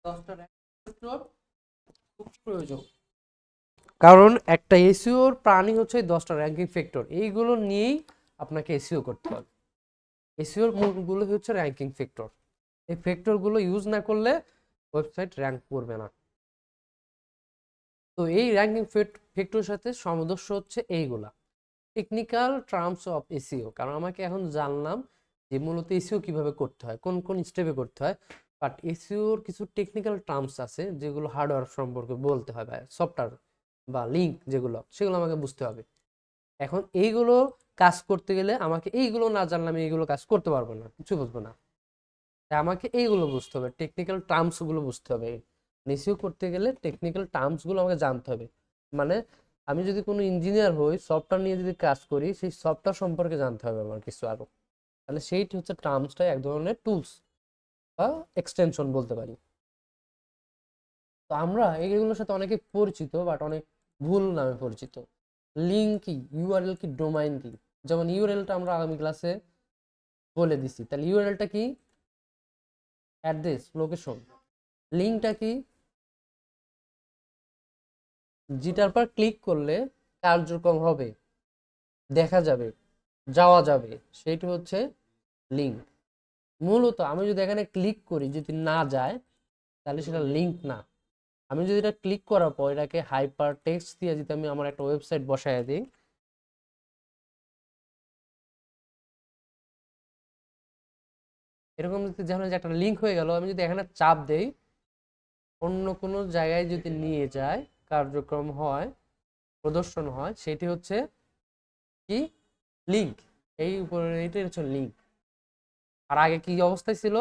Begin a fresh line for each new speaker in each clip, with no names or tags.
10টা ranking factor খুব প্রয়োজন, কারণ একটা এসইওর প্রাণী হচ্ছে 10টা র্যাঙ্কিং ফ্যাক্টর। এইগুলো নিয়েই আপনাকে এসইও করতে হবে। এসইওর মূলগুলো হচ্ছে র্যাঙ্কিং ফ্যাক্টর। এই ফ্যাক্টরগুলো ইউজ না করলে ওয়েবসাইট র্যাঙ্ক করবে না। তো এই র্যাঙ্কিং ফ্যাক্টরের সাথে সামঞ্জস্য হচ্ছে এইগুলা টেকনিক্যাল টার্মস অফ এসইও। কারণ আমাকে এখন জানলাম যে মূলত এসইও কিভাবে করতে হয়, কোন কোন স্টেপে করতে হয়, বাট এসইওর কিছু টেকনিক্যাল টার্মস আছে যেগুলো হার্ডওয়্যার সম্পর্কে বলতে হয়, বা সফটওয়্যার বা লিঙ্ক যেগুলো, সেগুলো আমাকে বুঝতে হবে। এখন এইগুলো কাজ করতে গেলে আমাকে এইগুলো না জানলে আমি এইগুলো কাজ করতে পারবো না, কিছু বুঝবো না। তাই আমাকে এইগুলো বুঝতে হবে, টেকনিক্যাল টার্মস গুলো বুঝতে হবে। এসইও করতে গেলে টেকনিক্যাল টার্মস গুলো আমাকে জানতে হবে। মানে আমি যদি কোনো ইঞ্জিনিয়ার হই, সফটওয়্যার নিয়ে যদি কাজ করি, সেই সফটওয়্যার সম্পর্কে জানতে হবে আমার কিছু আরো। তাহলে সেইটি হচ্ছে টার্মসটা এক ধরনের টুলস বা এক্সটেনশন বলতে পারি। তো আমরা এইগুলোর সাথে অনেকে পরিচিত, বাট অনেক ভুল নামে পরিচিত। লিঙ্ক কি, ইউআরএল কি, ডোমাইন কি। যেমন ইউআরএলটা আমরা আগামী ক্লাসে বলে দিছি, তাহলে ইউআরএলটা কি? Address, location. লিঙ্কটা কি? যেটার পর ক্লিক করলে কার্যক্রম হবে, দেখা যাবে, যাওয়া যাবে, সেটা হচ্ছে লিঙ্ক। মূলত আমি যদি এখানে ক্লিক করি, যদি না যায়, তাহলে সেটা লিঙ্ক না। আমি যদি এটা ক্লিক করার পর এটাকে হাইপার টেক্সট দিয়ে যদি আমি আমার একটা ওয়েবসাইট বসায় দিই, এরকম যদি যেন যে একটা লিঙ্ক হয়ে গেল, আমি যদি এখানে চাপ দেই, অন্য কোনো জায়গায় যদি নিয়ে যায়, কার্যক্রম হয়, প্রদর্শন হয়, সেটি হচ্ছে কি? লিঙ্ক। এই উপরে এটাই হচ্ছে লিঙ্ক। আর আগে কি অবস্থায় ছিল?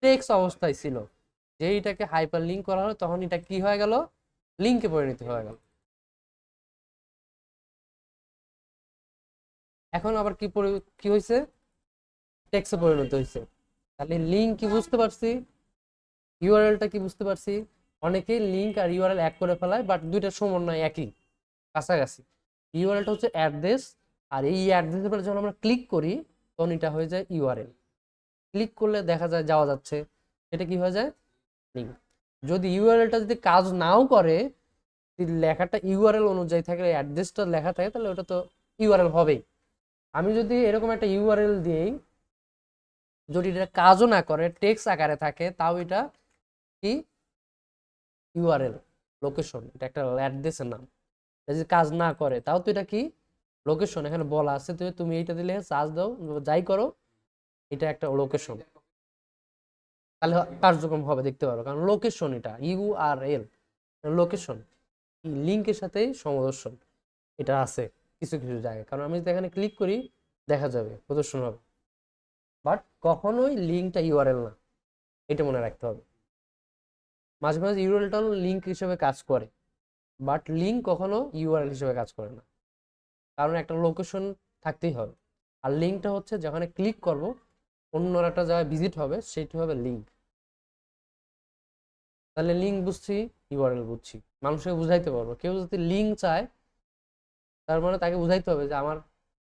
টেক্সট অবস্থায় ছিল। যেইটাকে হাইপার লিঙ্ক করা হলো, তখন এটা কি হয়ে গেল? লিঙ্কে পরিণত হয়ে গেল। এখন আবার কি হয়েছে? টেক্সটে পরিণত হয়েছে। তাহলে লিঙ্ক কি বুঝতে পারছি, ইউআরএলটা কি বুঝতে পারছি। অনেকেই লিঙ্ক আর ইউআরএল এক করে ফেলায়, বাট দুইটার সমন্বয় একই, কাছাকাছি। ইউআরএলটা হচ্ছে অ্যাড্রেস, আর এই অ্যাড্রেসের উপরে যখন আমরা ক্লিক করি, তখন এটা হয়ে যায় ইউআরএল। ক্লিক করলে দেখা যায় যাওয়া যাচ্ছে, এটা কি হয়ে যায়? লিঙ্ক। যদি ইউআরএলটা যদি কাজ নাও করে, যদি লেখাটা ইউআরএল অনুযায়ী থাকে, অ্যাড্রেসটা লেখা থাকে, তাহলে ওটা তো ইউআরএল হবেই। আমি যদি এরকম একটা ইউআরএল দিই, যদি এটা কাজও না করে, টেক্সট আকারে থাকে, তাও এটা কি? URL, location. এটা একটা অ্যাড্রেসের নাম। এটা যদি কাজ না করে, তাও তো এটা কি? লোকেশন। এখানে বলা আছে তুমি তুমি এইটা দিলে, চার্জ দাও, যাই করো, এটা একটা লোকেশন। তাহলে কার্যক্রম হবে, দেখতে পারো, কারণ লোকেশন, এটা ইউআরএল লোকেশন। লিঙ্কের সাথেই সমদর্শন এটা আছে কিছু কিছু জায়গায়। কারণ আমি যদি এখানে ক্লিক করি, দেখা যাবে, প্রদর্শন হবে, বাট কখনোই লিঙ্কটা ইউআরএল না, এটা মনে রাখতে হবে। মাঝে মাঝে ইউআরএলটাও লিঙ্ক হিসেবে কাজ করে, বাট লিঙ্ক কখনো ইউআরএল হিসেবে কাজ করে না, কারণ একটা লোকেশন থাকতেই হবে। আর লিঙ্কটা হচ্ছে যেখানে ক্লিক করব, অন্য একটা জায়গায় ভিজিট হবে, সেটি হবে লিঙ্ক। তাহলে লিঙ্ক বুঝছি, ইউআরএল বুঝছি, মানুষকে বুঝাইতে পারবো। কেউ যদি লিঙ্ক চায়, তার মানে তাকে বুঝাইতে হবে যে আমার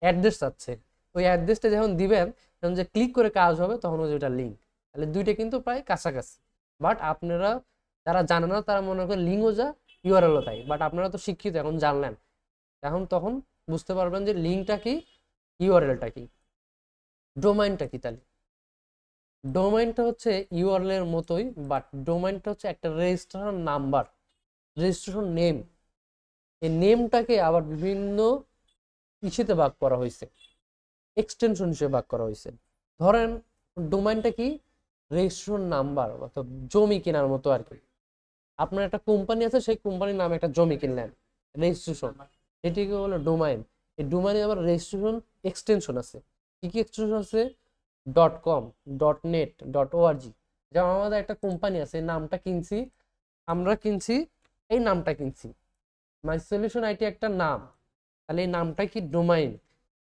অ্যাড্রেস চাচ্ছে, ওই অ্যাড্রেসটা যখন দিবেন, তখন যে ক্লিক করে কাজ হবে, তখন ওই যেটা লিঙ্ক। তাহলে দুইটা কিন্তু প্রায় কাছাকাছি। বাট আপনারা যারা জানে না, তারা মনে করেন লিঙ্কও যা, ইউআরএলও তাই। বাট আপনারা তো শিক্ষিত, এখন জানলেন, এখন তখন বুঝতে পারবেন যে লিঙ্কটা কি, ইউআরএলটা কি, ডোমাইনটা কি। তাহলে ডোমাইনটা হচ্ছে ইউআরএল এর মতোই, বাট ডোমাইনটা হচ্ছে একটা রেজিস্ট্রেশন নাম্বার, রেজিস্ট্রেশন নেম। এই নেমটাকে আবার বিভিন্ন ইসেতে ভাগ করা হয়েছে, এক্সটেনশন হিসেবে ভাগ করা হয়েছে। ধরেন ডোমাইনটা কি? রেজিস্ট্রেশন নাম্বার, অর্থাৎ জমি কেনার মতো আর কি। আপনার একটা কোম্পানি আছে, সেই কোম্পানির নামে একটা জমি কিনলেন, রেজিস্ট্রেশন, এটিকে বলে ডোমাইন। এই ডোমাইনে আবার রেজিস্ট্রেশন এক্সটেনশন আছে। কি কি এক্সটেনশন আছে? .com, .net, .org। যেমন আমাদের একটা কোম্পানি আছে, এই নামটা কিনছি, আমরা কিনছি, এই নামটা কিনছি, মাই সলিউশন আইটি একটা নাম। তাহলে এই নামটা কি? ডোমাইন।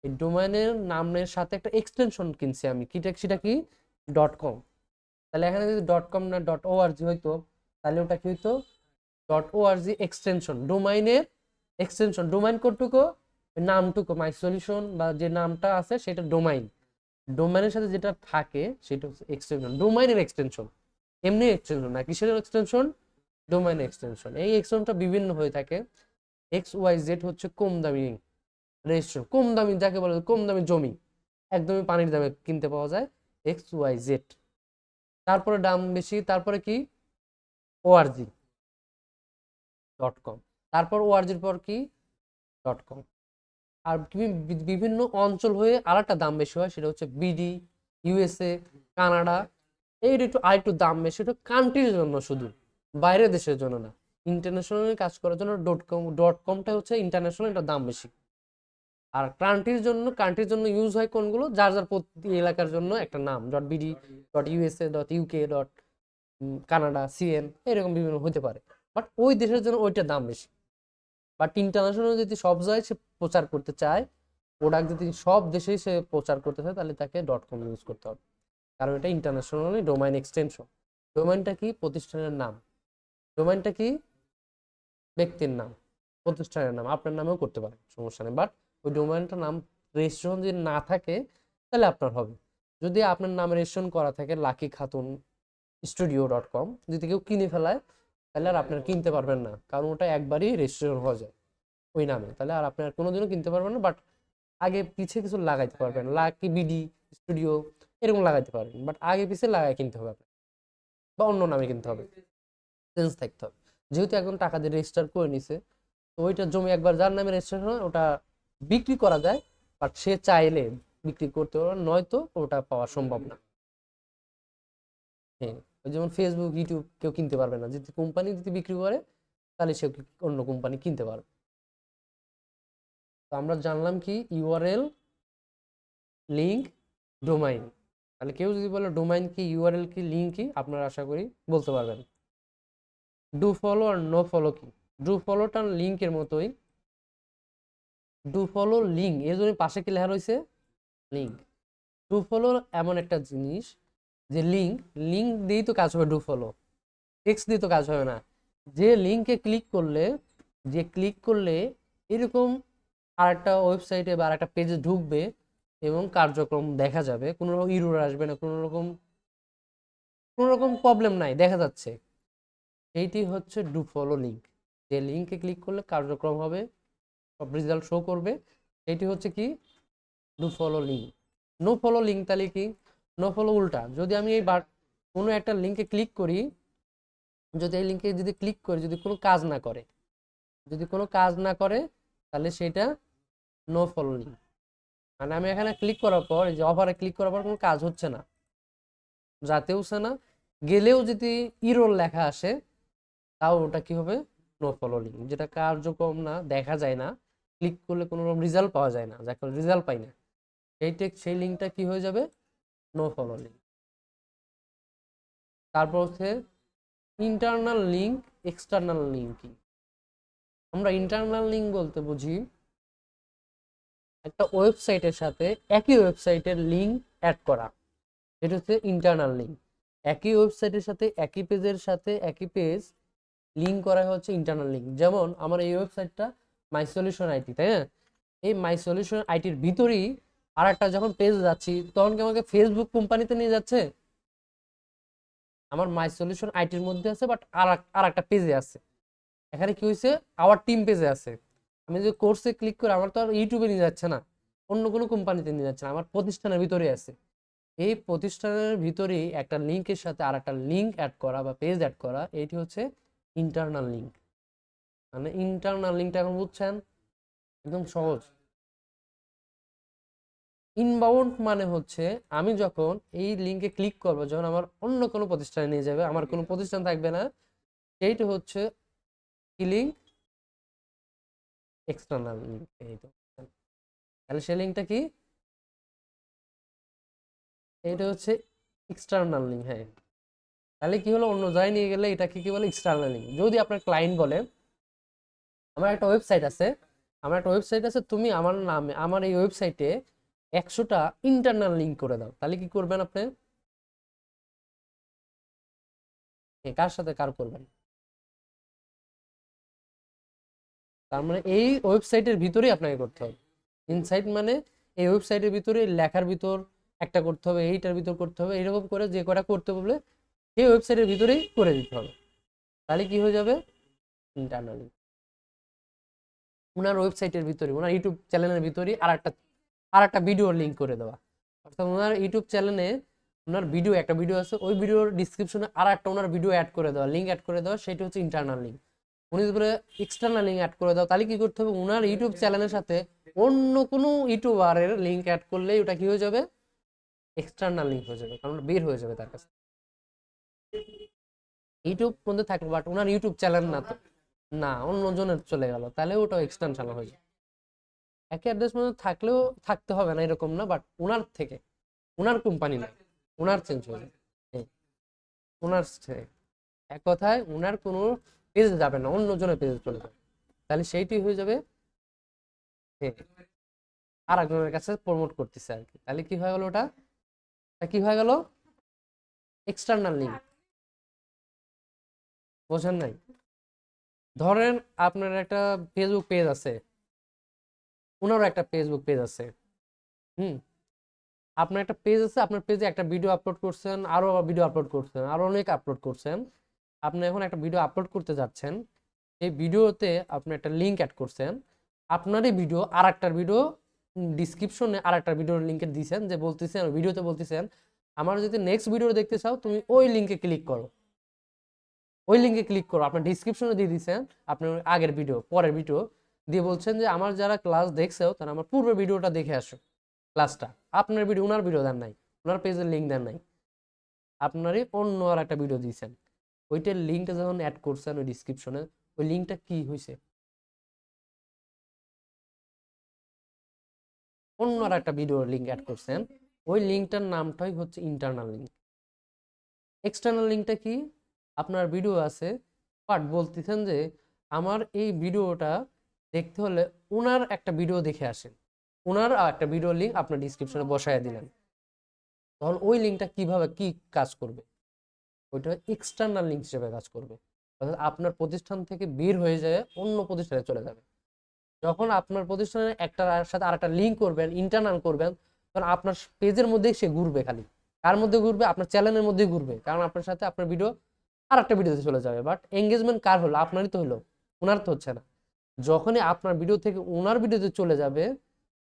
এই ডোমাইনের নামের সাথে একটা এক্সটেনশন কিনছি আমি, সেটা কি? .com। তাহলে এখানে যদি .com না .org হইতো, তাহলে ওটা কি হইতো? .org এক্সটেনশন, ডোমাইনের এক্সটেনশন। ডোমাইন কোডটুকু? নামটুকু, মাই সলিউশন বা যে নামটা আছে সেটা ডোমাইন। ডোমাইনের সাথে যেটা থাকে সেটা হচ্ছে এক্সটেনশন, ডোমাইনের এক্সটেনশন। এমনি এক্সটেনশন না, কিসের এক্সটেনশন? Domain extension. এই এক্সটেনশনটা বিভিন্ন হয়ে থাকে। XYZ হচ্ছে কম দামি রেজিস্ট্রেশন, কম দামি যাকে বলে কম দামি জমি, একদমই পানির দামে কিনতে পাওয়া যায় XYZ। তারপরে দাম বেশি, তারপরে কি ORG.com, তারপর ORGর পর কি .com। আর বিভিন্ন অঞ্চল হয়ে আরেকটা দাম বেশি হয়, সেটা হচ্ছে BD, USA, কানাডা। এই একটু আরেকটু দাম বেশি, এটা কান্ট্রির জন্য শুধু, বাইরের দেশের জন্য না। ইন্টারন্যাশনাল কাজ করার জন্য .comটা হচ্ছে ইন্টারন্যাশনাল, এটা দাম বেশি। আর কান্ট্রির জন্য ইউজ হয় কোনগুলো, যার যার প্রতি এলাকার জন্য একটা নাম, .BD, .USA, .UK, Canada, CN, এরকম বিভিন্ন হতে পারে। বাট ওই দেশের জন্য ওইটার দাম বেশি। বাট ইন্টারন্যাশনাল যদি সব জায়গায় সে প্রচার করতে চায়, প্রোডাক্ট যদি সব দেশেই সে প্রচার করতে চায়, তাহলে তাকে .com ইউজ করতে হবে, কারণ এটা ইন্টারন্যাশনালি ডোমাইন এক্সটেনশন। ডোমাইনটা কি? প্রতিষ্ঠানের নাম। ডোমাইনটা কি? ব্যক্তির নাম, প্রতিষ্ঠানের নাম, আপনার নামেও করতে পারেন, সমস্যা নেই। বাট ওই ডোমাইনটার নাম রেজিস্ট্রেশন যদি না থাকে, তাহলে আপনার হবে। যদি আপনার নাম রেজিস্ট্রেশন করা থাকে লাকি খাতুন স্টুডিও.com, যদি কেউ কিনে ফেলায়, তাহলে আর আপনার কিনতে পারবেন না, কারণ ওটা একবারই রেজিস্ট্রেশন হয়ে যায় ওই নামে, তাহলে আর আপনার কোনোদিনও কিনতে পারবেন না। বাট আগে পিছে কিছু লাগাইতে পারবেন, লাকি BD স্টুডিও এরকম লাগাইতে পারবেন, বাট আগে পিছে লাগাই কিনতে হবে আপনার, বা অন্য নামে কিনতে হবে, চেঞ্জ থাকতে হবে। যেহেতু এখন টাকা দিয়ে রেজিস্টার করে নিছে, তো ওইটা জমি একবার যার নামে রেজিস্ট্রেশন হয়, ওটা বিক্রি করা যায়, বাট সে চাইলে বিক্রি করতে পারবে, নয়তো ওটা পাওয়া সম্ভব না। হ্যাঁ, ওই যেমন ফেসবুক, ইউটিউব কেউ কিনতে পারবে না, যদি কোম্পানি যদি বিক্রি করে, তাহলে সে অন্য কোম্পানি কিনতে পারবে। তো আমরা জানলাম কি ইউআরএল, লিঙ্ক, ডোমাইন। তাহলে কেউ যদি বলে ডোমাইন কি, ইউআরএল কি, লিঙ্ক কি, আপনারা আশা করি বলতে পারবেন। ডু ফলো আর নো ফলো কি? ডু ফলোটা লিঙ্কের মতোই। ডু ফলো লিঙ্ক, এর জন্য পাশে কি লেখা রয়েছে? লিঙ্ক। ডু ফলো এমন একটা জিনিস যে লিঙ্ক দিয়েই তো কাজ হবে, ডু ফলো টেক্সট দিয়ে তো কাজ হবে না। যে লিঙ্কে ক্লিক করলে এরকম আরেকটা ওয়েবসাইটে বা আরেকটা পেজে ঢুকবে এবং কার্যক্রম দেখা যাবে, কোনো রকম ইরর আসবে না, কোনো রকম প্রবলেম নাই, দেখা যাচ্ছে। এইটি হচ্ছে ডু ফলো লিঙ্ক। যে লিঙ্কে ক্লিক করলে কার্যক্রম হবে, সব রেজাল্ট শো করবে, এটি হচ্ছে কি do follow link. No follow link তাহলে কি? নো ফলো উল্টা, যদি আমি এই কোনো একটা লিঙ্কে ক্লিক করি, যদি এই লিঙ্কে যদি ক্লিক করি, যদি কোনো কাজ না করে, তাহলে সেটা নো ফলো লিঙ্ক। মানে আমি এখানে ক্লিক করার পর, এই যে অফারে ক্লিক করার পর কোনো কাজ হচ্ছে না, যাতেওছে না, গেলেও যদি ইরর লেখা আসে, তাও ওটা কি হবে? No follow link. যেটা কার্যক্রম না, দেখা যায় না, ক্লিক করলে কোনো রকম রেজাল্ট পাওয়া যায় না, যাকে রেজাল্ট পাই না, সেই লিঙ্কটা কি হয়ে যাবে? No follow link. তারপর হচ্ছে ইন্টারনাল লিঙ্ক, এক্সটার্নাল লিঙ্ক কি? আমরা ইন্টারনাল লিঙ্ক বলতে বুঝি একটা ওয়েবসাইটের সাথে একই ওয়েবসাইটের লিঙ্ক অ্যাড করা, এটা হচ্ছে ইন্টারনাল লিঙ্ক। একই ওয়েবসাইটের সাথে একই পেজের সাথে একই পেজ লিঙ্ক করা হচ্ছে ইন্টারনাল লিঙ্ক। যেমন আমার এই ওয়েবসাইটটা মাই সলিউশন আইটি, তাই না? এই মাই সলিউশন আইটির ভিতরেই আর একটা যখন পেজ যাচ্ছি, তখন কি আমাকে ফেসবুক কোম্পানিতে নিয়ে যাচ্ছে? আমার মাই সলিউশন আইটির মধ্যে আছে, বাট আর একটা পেজে আছে। এখানে কি হয়েছে? আওয়ার টিম পেজে আছে। আমি যে কোর্সে ক্লিক করে, আমার তো আর ইউটিউবে নিয়ে যাচ্ছে না, অন্য কোনো কোম্পানিতে নিয়ে যাচ্ছে না, আমার প্রতিষ্ঠানের ভিতরে আছে। এই প্রতিষ্ঠানের ভিতরেই একটা লিঙ্কের সাথে আর একটা লিঙ্ক অ্যাড করা বা পেজ অ্যাড করা, এটি হচ্ছে ইন্টারনাল লিঙ্ক। মানে ইন্টারনাল লিঙ্কটা এখন বুঝছেন? একদম সহজ। ইনবাউন্ড মানে হচ্ছে আমি যখন এই লিঙ্কে ক্লিক করবো, যখন আমার অন্য কোনো প্রতিষ্ঠানে নিয়ে যাবে, আমার কোনো প্রতিষ্ঠান থাকবে না, এইটা হচ্ছে কি লিঙ্ক? External link. তাহলে সেই লিঙ্কটা কি? এটা হচ্ছে এক্সটার্নাল লিঙ্ক। হ্যাঁ, তাহলে কি হলো? অন্য জায়গায় নিয়ে গেলে এটাকে কি বলে? External link. যদি আপনার ক্লায়েন্ট বলে আমার একটা ওয়েবসাইট আছে, তুমি আমার নামে আমার এই ওয়েবসাইটে 100টা ইন্টারনাল লিঙ্ক করে দাও, তাহলে কি করবেন আপনি? কার সাথে কার করবেন? তার মানে এই ওয়েবসাইটের ভিতরেই আপনাকে করতে হবে। ইনসাইট মানে এই ওয়েবসাইটের ভিতরে লেখার ভিতর একটা করতে হবে, এইটার ভিতর করতে হবে, এরকম করে যে কটা করতে বলে সেই ওয়েবসাইটের ভিতরেই করে দিতে হবে, তাহলে কি হয়ে যাবে, ইন্টারনালি ওনার ওয়েবসাইটের ভিতরে, ওনার ইউটিউব চ্যানেলের ভিতরে আর একটা ভিডিওর লিঙ্ক করে দেওয়া। অর্থাৎ ওনার ইউটিউব চ্যানেলে ওনার ভিডিও, একটা ভিডিও আছে, ওই ভিডিওর ডিসক্রিপশনে আর একটা ওনার ভিডিও অ্যাড করে দেওয়া, লিঙ্ক অ্যাড করে দেওয়া, সেটা হচ্ছে ইন্টারনাল লিঙ্ক। উনি যদি এক্সটার্নাল লিঙ্ক অ্যাড করে দাও, তাহলে কি করতে হবে, ওনার ইউটিউব চ্যানেলের সাথে অন্য কোনো ইউটিউবারের লিঙ্ক অ্যাড করলে ওটা কি হয়ে যাবে, এক্সটার্নাল লিঙ্ক হয়ে যাবে, কারণ বের হয়ে যাবে তার কাছে। ইউটিউব মধ্যে থাকলো বাট ওনার ইউটিউব চ্যানেল না, তো না অন্য জনের চলে গেল, তাহলে ওটা এক্সটেনশন হয়ে যায়। একই অ্যাড্রেস মধ্যে থাকলেও থাকতে হবে না এরকম না, বাট ওনার থেকে, ওনার কোম্পানি না, ওনার চেঞ্জ হয়ে যায়, ওনার এক কথায় ওনার কোনো পেজে যাবে না, অন্য জনের পেজে চলে যাবে, তাহলে সেইটি হয়ে যাবে আর একজনের কাছে প্রমোট করতেছে আর কি। তাহলে কি হয়ে গেল, ওটা কি হয়ে গেল, এক্সটার্নাল লিঙ্ক। বোঝেন নাই? ধরেন আপনার একটা ফেসবুক পেজ আছে, ওনারও একটা ফেসবুক পেজ আছে, হুম, আপনার একটা পেজ আছে, আপনার পেজে একটা ভিডিও আপলোড করছেন, আরো ভিডিও আপলোড করছেন, আরো অনেক আপলোড করছেন, আপনি এখন একটা ভিডিও আপলোড করতে যাচ্ছেন, এই ভিডিওতে আপনি একটা লিঙ্ক অ্যাড করছেন, আপনারই ভিডিও আর একটা ভিডিও ডিসক্রিপশনে আর একটা ভিডিওর লিঙ্কে দিয়েছেন, যে বলতেছেন ভিডিওতে বলতেছেন আমার যদি নেক্সট ভিডিও দেখতে চাও তুমি ওই লিঙ্কে ক্লিক করো, ওই লিঙ্কে ক্লিক করো, আপনার ডিসক্রিপশনে দিয়ে দিচ্ছেন আপনার আগের ভিডিও, পরের ভিডিও দিয়ে বলছেন যে আমার যারা ক্লাস দেখছো তারা আমার পূর্বের ভিডিওটা দেখে আসো, ক্লাসটা, আপনার ভিডিও, ওনার ভিডিও দেন নাই, ওনার পেজের লিঙ্ক দেন নাই, আপনারই অন্য আর একটা ভিডিও দিয়েছেন, ওইটার লিঙ্কটা যখন অ্যাড করছেন ওই ডিসক্রিপশনে, ওই লিঙ্কটা কি হয়েছে, অন্য আর একটা ভিডিওর লিঙ্ক অ্যাড করছেন, ওই লিঙ্কটার নামটাই হচ্ছে ইন্টারনাল লিঙ্ক। এক্সটার্নাল লিঙ্কটা কি, আপনার ভিডিও আছে বাট বলতেছেন যে আমার এই ভিডিওটা দেখতে হলে ওনার একটা ভিডিও দেখে আসেন, ওনার একটা ভিডিও লিঙ্ক আপনার ডিসক্রিপশনে বসায় দিলেন, তখন ওই লিঙ্কটা কিভাবে কি কাজ করবে, ওইটা এক্সটার্নাল লিঙ্ক হিসেবে কাজ করবে, অর্থাৎ আপনার প্রতিষ্ঠান থেকে বের হয়ে যায় অন্য প্রতিষ্ঠানে চলে যাবে। যখন আপনার প্রতিষ্ঠানের একটার সাথে আরেকটা লিঙ্ক করবেন, ইন্টারনাল করবেন, তখন আপনার পেজের মধ্যেই সে ঘুরবে, খালি কার মধ্যে ঘুরবে, আপনার চ্যানেলের মধ্যেই ঘুরবে, কারণ আপনার সাথে আপনার ভিডিও আর একটা ভিডিওতে চলে যাবে, বাট এঙ্গেজমেন্ট কার হলো, আপনারই তো হলো, ওনার তো হচ্ছে না। যখনই আপনার ভিডিও থেকে ওনার ভিডিওতে চলে যাবে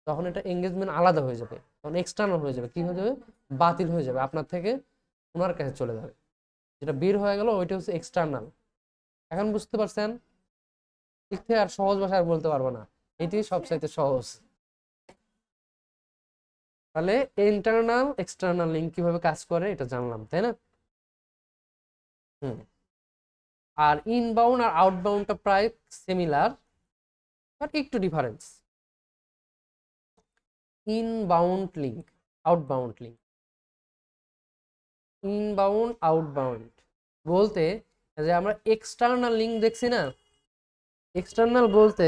তখন এটা এঙ্গেজমেন্ট আলাদা হয়ে যাবে, তখন এক্সটার্নাল হয়ে যাবে, কি হয়ে যাবে, বাতিল হয়ে যাবে, আপনার থেকে ওনার কাছে চলে যাবে, যেটা বের হয়ে গেল ওইটা হচ্ছে এক্সটার্নাল। এখন বুঝতে পারছেন? ঠিক থেকে আর সহজ ভাষায় বলতে পারবো না, এটি সবচাইতে সহজ। তাহলে ইন্টারনাল এক্সটার্নাল লিঙ্ক কিভাবে কাজ করে এটা জানলাম, তাই না? হুম। আর ইনবাউন্ড আর আউটবাউন্ডটা প্রায় সিমিলার, বাট একটু difference. Inbound link, outbound link, inbound outbound বলতে যে আমরা এক্সটার্নাল লিঙ্ক দেখছি না, এক্সটার্নাল বলতে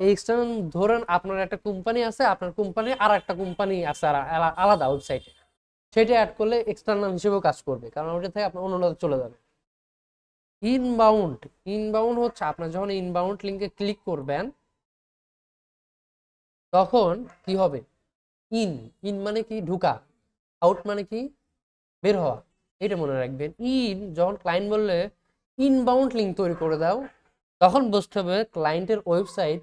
এই এক্সটার্নাল, ধরেন আপনার একটা কোম্পানি আছে, আপনার কোম্পানি আর একটা কোম্পানি আছে আলাদা ওয়েবসাইটে, সেটা অ্যাড করলে এক্সটার্নাল হিসেবেও কাজ করবে, কারণ ওটা থেকে আপনার অন্য চলে যাবে। ইনবাউন্ড, ইনবাউন্ড হচ্ছে আপনার যখন ইনবাউন্ড লিঙ্কে ক্লিক করবেন তখন কি হবে, ইন, ইন মানে কি ঢুকা, আউট মানে কি বের হওয়া, এটা মনে রাখবেন। ইন যখন ক্লায়েন্ট বললে ইনবাউন্ড লিঙ্ক তৈরি করে দাও, তখন বুঝতে হবে ক্লায়েন্টের ওয়েবসাইট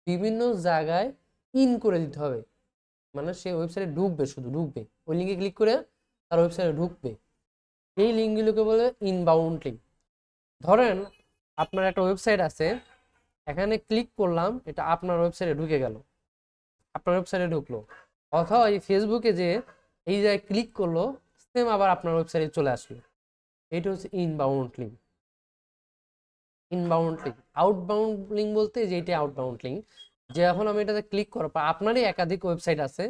বিভিন্ন জায়গায় ইন করে দিতে হবে, মানে সে ওয়েবসাইটে ঢুকবে, শুধু ঢুকবে, ওই লিঙ্কে ক্লিক করে তার ওয়েবসাইটে ঢুকবে, এই লিঙ্কগুলোকে বলে ইনবাউন্ড লিঙ্ক। ধরেন আপনার একটা ওয়েবসাইট আছে, এখানে ক্লিক করলাম, এটা আপনার ওয়েবসাইটে ঢুকে গেল, আপনার ওয়েবসাইটে ঢুকলো, অথবা এই ফেসবুকে যে এই জায়গায় ক্লিক করলো, সেম আবার আপনার ওয়েবসাইটে চলে আসলো, এটা হচ্ছে inbound link. Inbound link. Outbound link বলতে যে এটা আউটবাউন্ড লিঙ্ক, যে এখন আমি এটাতে ক্লিক করার পর আপনারই একাধিক ওয়েবসাইট আছে,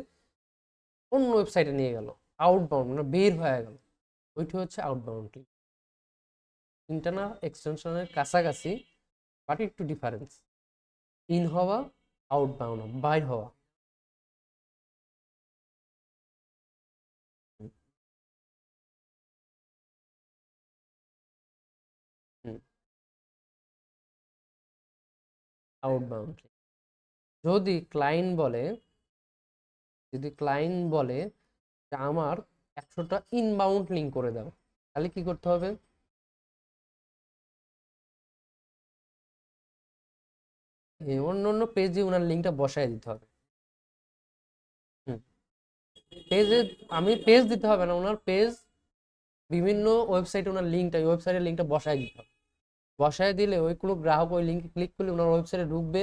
অন্য ওয়েবসাইটে নিয়ে গেল, আউটবাউন্ড মানে বের হয়ে গেল, ওইটা হচ্ছে আউটবাউন্ড লিঙ্ক। ইন্টারনাল এক্সটেনশনের কাছাকাছি, বাট একটু ডিফারেন্স, ইন হওয়া, আউটবাউন্ড বাইর হওয়া। আউটবাউন্ড। যদি ক্লায়েন্ট বলে, যদি ক্লায়েন্ট বলে যে আমার 100টা ইনবাউন্ড লিঙ্ক করে দাও, তাহলে কি করতে হবে, অন্য অন্য পেজে ওনার লিঙ্কটা বসায় দিতে হবে। পেজে আমি পেজ দিতে হবে না, ওনার পেজ বিভিন্ন ওয়েবসাইটে ওনার লিঙ্কটা, ওই ওয়েবসাইটের লিঙ্কটা বসায় দিতে হবে। বসায় দিলে ওই কোনো গ্রাহক ওই লিঙ্কে ক্লিক করলে ওনার ওয়েবসাইটে ঢুকবে।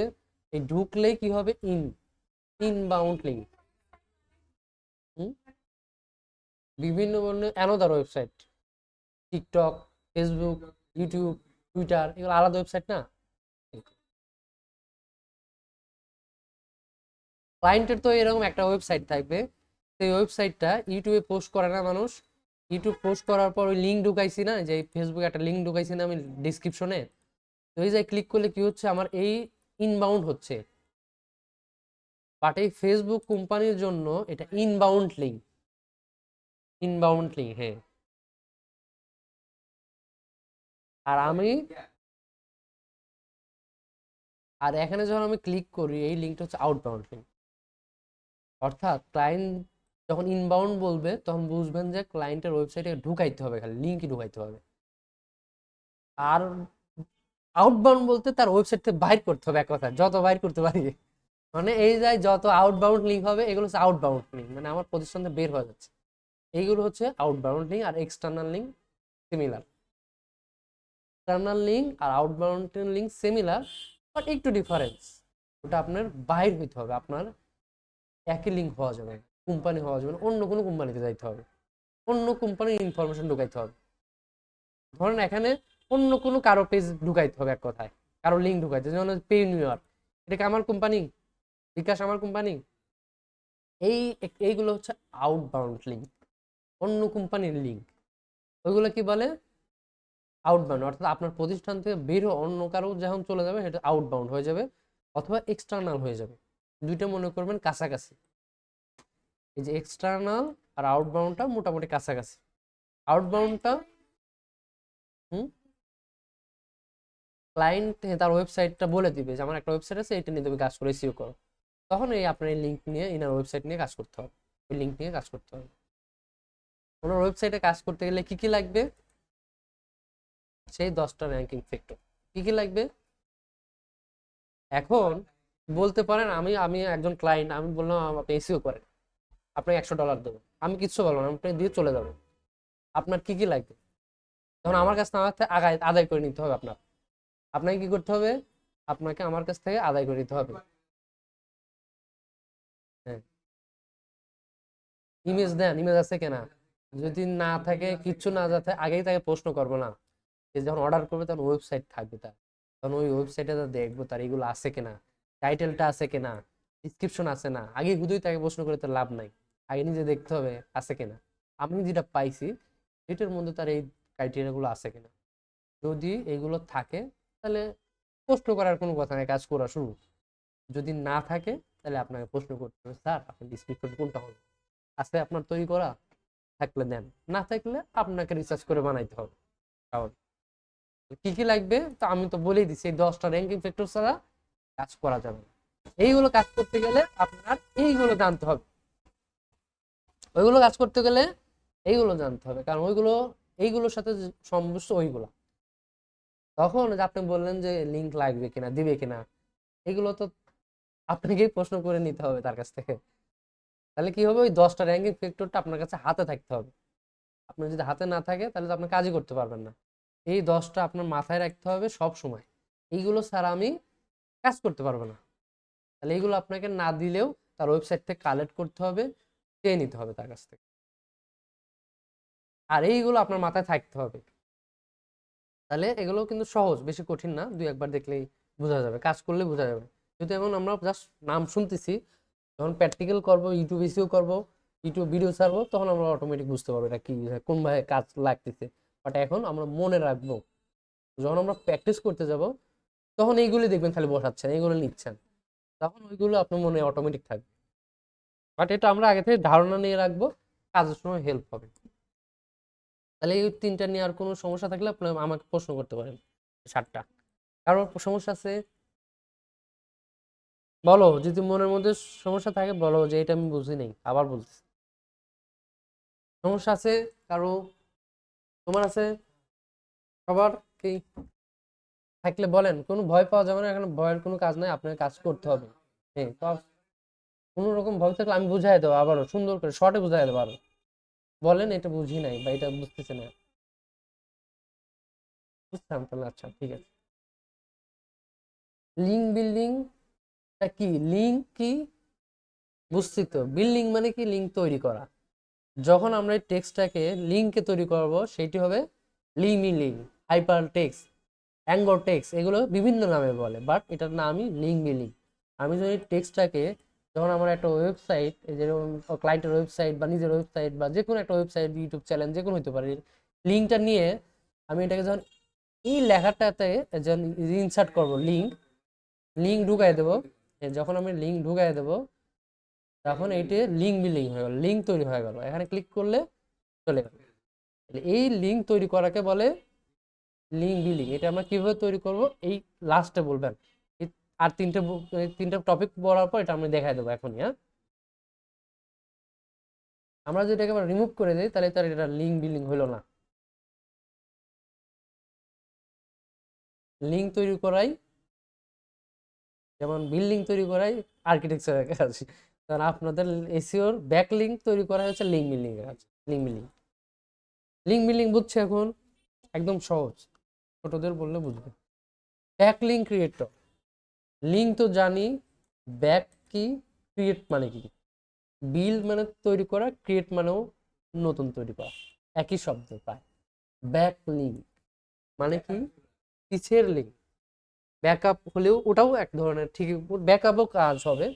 এই ঢুকলেই কি হবে, ইনবাউন্ড লিঙ্ক, বিভিন্ন ধরনের another website, TikTok, Facebook, YouTube, Twitter, এগুলো আলাদা ওয়েবসাইট না। ক্লায়েন্টের তো এরকম একটা ওয়েবসাইট থাকবে, সেই ওয়েবসাইটটা ইউটিউবে পোস্ট করে না মানুষ, ইউটিউব পোস্ট করার পর ওই লিঙ্ক ঢুকাইছি না, যে ফেসবুকে একটা লিঙ্ক ঢুকাইছি না আমি ডিসক্রিপশনে, তো ওই যে ক্লিক করলে কি হচ্ছে, আমার এই ইনবাউন্ড হচ্ছে। বাট এই ফেসবুক কোম্পানির জন্য এটা ইনবাউন্ড লিঙ্ক, ইনবাউন্ড লিঙ্ক, হ্যাঁ। আর আমি আর এখানে যখন আমি ক্লিক করি, এই লিঙ্কটা হচ্ছে আউটবাউন্ড লিঙ্ক। অর্থাৎ ক্লায়েন্ট যখন ইনবাউন্ড বলবে তখন বুঝবেন যে ক্লায়েন্টের ওয়েবসাইটে ঢুকাইতে হবে, খালি লিঙ্কই ঢুকাইতে হবে। আর আউটবাউন্ড বলতে তার ওয়েবসাইট থেকে বাইর করতে হবে, এক কথা যত বাইর করতে পারি, মানে এই যায় যত আউটবাউন্ড লিঙ্ক হবে এগুলো হচ্ছে আউটবাউন্ড লিঙ্ক, মানে আমার প্রতিষ্ঠান থেকে বের হয়ে যাচ্ছে, এইগুলো হচ্ছে আউটবাউন্ড লিঙ্ক। আর external link similar, external link আর আউটবাউন্ড লিঙ্ক সিমিলার, বাট একটু ডিফারেন্স। ওটা আপনার বাইর হইতে হবে, আপনার একই লিঙ্ক হওয়া যাবে না, কোম্পানি হওয়া যাবে না, অন্য কোনো কোম্পানিতে যাইতে হবে, অন্য কোম্পানির ইনফরমেশন ঢুকাইতে হবে। ধরেন এখানে অন্য কোনো কারো পেজ ঢুকাইতে হবে, এক কথায় কারো লিঙ্ক ঢুকাইতে, যেমন পে নিউ ইয়র্ক, এটা কি আমার কোম্পানি? বিকাশ আমার কোম্পানি? এই এইগুলো হচ্ছে আউটবাউন্ড লিঙ্ক, অন্য কোম্পানির লিঙ্ক, ওইগুলো কি বলে, আউটবাউন্ড। অর্থাৎ আপনার প্রতিষ্ঠান থেকে বের হয়ে অন্য কারো যখন চলে যাবে সেটা আউটবাউন্ড হয়ে যাবে, অথবা এক্সটার্নাল হয়ে যাবে। দুইটা মনে করবেন কাছাকাছি, এই যে এক্সটার্নাল আর আউটবাউন্ডটা মোটামুটি কাছাকাছি। আউটবাউন্ডটা ক্লায়েন্ট তার ওয়েবসাইটটা বলে দিবে যে আমার একটা ওয়েবসাইট আছে, এটা নিয়ে তুমি কাজ করে এসইও করো, তখন এই আপনার এই লিঙ্ক নিয়ে ইনার ওয়েবসাইট নিয়ে কাজ করতে হবে, ওই লিঙ্ক নিয়ে কাজ করতে হবে। ওনার ওয়েবসাইটে কাজ করতে গেলে কি কি লাগবে, সেই 10টা র্যাঙ্কিং ফ্যাক্টর কি কি লাগবে। এখন বলতে পারেন আমি আমি একজন ক্লায়েন্ট, আমি বললাম আপনি এসইও করেন, আপনাকে $100 দেবো, আমি কিচ্ছু বলবো না, আপনি দিয়ে চলে যাবো। আপনার কি কি লাগবে, তখন আমার কাছ থেকে আদায় করে নিতে হবে। আপনাকে কি করতে হবে, আপনাকে আমার কাছ থেকে আদায় করে নিতে হবে। হ্যাঁ, ইমেজ দেন, ইমেজ আছে কিনা, যদি না থাকে, কিচ্ছু না যাতে আগেই তাকে প্রশ্ন করবো না, সে যখন অর্ডার করবে তখন ওয়েবসাইট থাকবে তার, তখন ওই ওয়েবসাইটে দেখবো তার এগুলো আছে কিনা, টাইটেলটা আছে কিনা, ডিসক্রিপশন আছে না, আগে হুদুই তাকে প্রশ্ন করে তো লাভ নাই, আগে নিজে দেখতে হবে আছে কিনা। আমি যেটা পাইছি এটার মধ্যে তার এই ক্রাইটেরিয়া গুলো আছে কিনা, যদি এইগুলো থাকে তাহলে প্রশ্ন করার কোনো কথা নেই, কাজ করা শুরু। যদি না থাকে তাহলে আপনাকে প্রশ্ন করতে হবে, স্যার আপনার ডিসক্রিপশন কোনটা হবে, আছে আপনার তৈরি করা, থাকলে দেন, না থাকলে আপনাকে রিসার্চ করে বানাইতে হবে। কারণ কি কি লাগবে তো আমি তো বলেই দিচ্ছি, এই 10টা র্যাঙ্কিং ফ্যাক্টর ছাড়া কাজ করা যাবে না। এইগুলো কাজ করতে গেলে আপনার এইগুলো জানতে হবে, ওইগুলো কাজ করতে গেলে এইগুলো জানতে হবে, কারণ ওইগুলো এইগুলোর সাথে সম্পৃক্ত ওইগুলো। তখন যে আপনি বললেন যে লিঙ্ক লাগবে কিনা, দিবে কিনা, এগুলো তো আপনাকেই প্রশ্ন করে নিতে হবে তার কাছ থেকে। তাহলে কি হবে, ওই 10টা র্যাঙ্কিং ফ্যাক্টরটা আপনার কাছে হাতে থাকতে হবে। আপনার যদি হাতে না থাকে তাহলে তো আপনি কাজই করতে পারবেন না। এই 10টা আপনার মাথায় রাখতে হবে সব সময়, এইগুলো ছাড়া আমি কাজ করতে পারবো না। তাহলে এইগুলো আপনাকে না দিলেও তার ওয়েবসাইট থেকে কালেক্ট করতে হবে, চেয়ে নিতে হবে তার কাছ থেকে, আর এইগুলো আপনার মাথায় থাকতে হবে। তাহলে এগুলো কিন্তু সহজ, বেশি কঠিন না, দুই একবার দেখলেই বোঝা যাবে, কাজ করলে বোঝা যাবে। যদি এখন আমরা জাস্ট নাম শুনতেছি, যখন প্র্যাকটিক্যাল করবো, ইউটিউব এসিও করবো, ইউটিউব ভিডিও ছাড়বো, তখন আমরা অটোমেটিক বুঝতে পারবো এটা কি, কোন ভাবে কাজ লাগতেছে। বাট এখন আমরা মনে রাখবো, যখন আমরা প্র্যাকটিস করতে যাব তখন এইগুলি দেখবেন খালি বসাচ্ছেন, এইগুলো নিচ্ছেন, তখন ওইগুলো আপনার মনে অটোমেটিক থাকবে। বাট এটা আমরা আগে থেকে ধারণা নিয়ে রাখবো, কাজের সময় হেল্প হবে। তাহলে এই 3টা নিয়ে আর কোনো সমস্যা থাকলে আপনি আমাকে প্রশ্ন করতে পারেন। 7টা কারোর সমস্যা আছে বলো, যদি মনের মধ্যে সমস্যা থাকে বলো যে এটা আমি বুঝি নাই, আবার বলছি। সমস্যা আছে কারো? তোমার আছে? সবার কি থাকলে বলেন, কোনো ভয় পাওয়া যাবে না, এখানে ভয়ের কোনো কাজ নাই, আপনার কাজ করতে হবে। হ্যাঁ, তো কোনো রকম ভয় থাকলে আমি বুঝাই দেবো, আবারও সুন্দর করে শর্টে বুঝাই দেবো আরো। বলেন এটা বুঝি নাই বা এটা বুঝতেছে না, বুঝতাম তাহলে, আচ্ছা ঠিক আছে। লিঙ্ক বিল্ডিং কি? লিঙ্ক কি বুঝছি তো, বিল্ডিং মানে কি লিঙ্ক তৈরি করা। যখন আমরা এই টেক্সটটাকে লিঙ্কে তৈরি করব সেটি হবে লিমি লিঙ্ক, হাইপার টেক্সট, অ্যাঙ্গর টেক্সট, এগুলো বিভিন্ন নামে বলে, বাট এটার নামই লিঙ্ক বিল্ডিং। আমি যদি টেক্সটটাকে, যখন আমার একটা ওয়েবসাইট, যেরকম ক্লায়েন্টের ওয়েবসাইট বা নিজের ওয়েবসাইট বা যে কোনো একটা ওয়েবসাইট, ইউটিউব চ্যানেল, যে কোনো হতে পারে, লিঙ্কটা নিয়ে আমি এটাকে যখন এই লেখাটাতে যখন ইনসার্ট করবো, লিঙ্ক লিঙ্ক ঢুকাই দেবো, যখন আমি লিঙ্ক ঢুকাই দেবো তখন এইটি লিঙ্ক বিল্ডিং হয়ে গেল, লিঙ্ক তৈরি হয়ে গেল, এখানে ক্লিক করলে চলে গেল। এই লিঙ্ক তৈরি করাকে বলে লিঙ্ক বিল্ডিং। এটা আমরা কিভাবে তৈরি করব এই লাস্টে বলবেন। আর তিনটা টপিক পড়ার পর এটা আমি দেখাই দেবো এখনই। হ্যাঁ, আমরা যদি এটাকে রিমুভ করে দিই তাহলে তার এটা লিঙ্ক বিল্ডিং হলো না। লিঙ্ক তৈরি করাই যেমন বিল্ডিং তৈরি করাই আর্কিটেকচারের কাজ, কারণ আপনাদের এসিওর ব্যাক লিঙ্ক তৈরি করা হচ্ছে লিঙ্ক বিল্ডিং এর কাজ। লিঙ্ক বিল্ডিং, লিঙ্ক বিল্ডিং বুঝছে এখন? একদম সহজ, ছোটদের বললে বুঝবে। ব্যাক লিঙ্ক ক্রিয়েটর, লিঙ্ক তো জানি, ব্যাক কি, ক্রিয়েট মানে কি? বিল্ড মানে তৈরি করা, ক্রিয়েট মানেও নতুন তৈরি করা, একই শব্দ প্রায়। ব্যাক লিঙ্ক মানে কি? পিছের লিঙ্ক। ব্যাকআপ হলেও ওটাও এক ধরনের, ঠিক ব্যাকআপও কাজ হবে।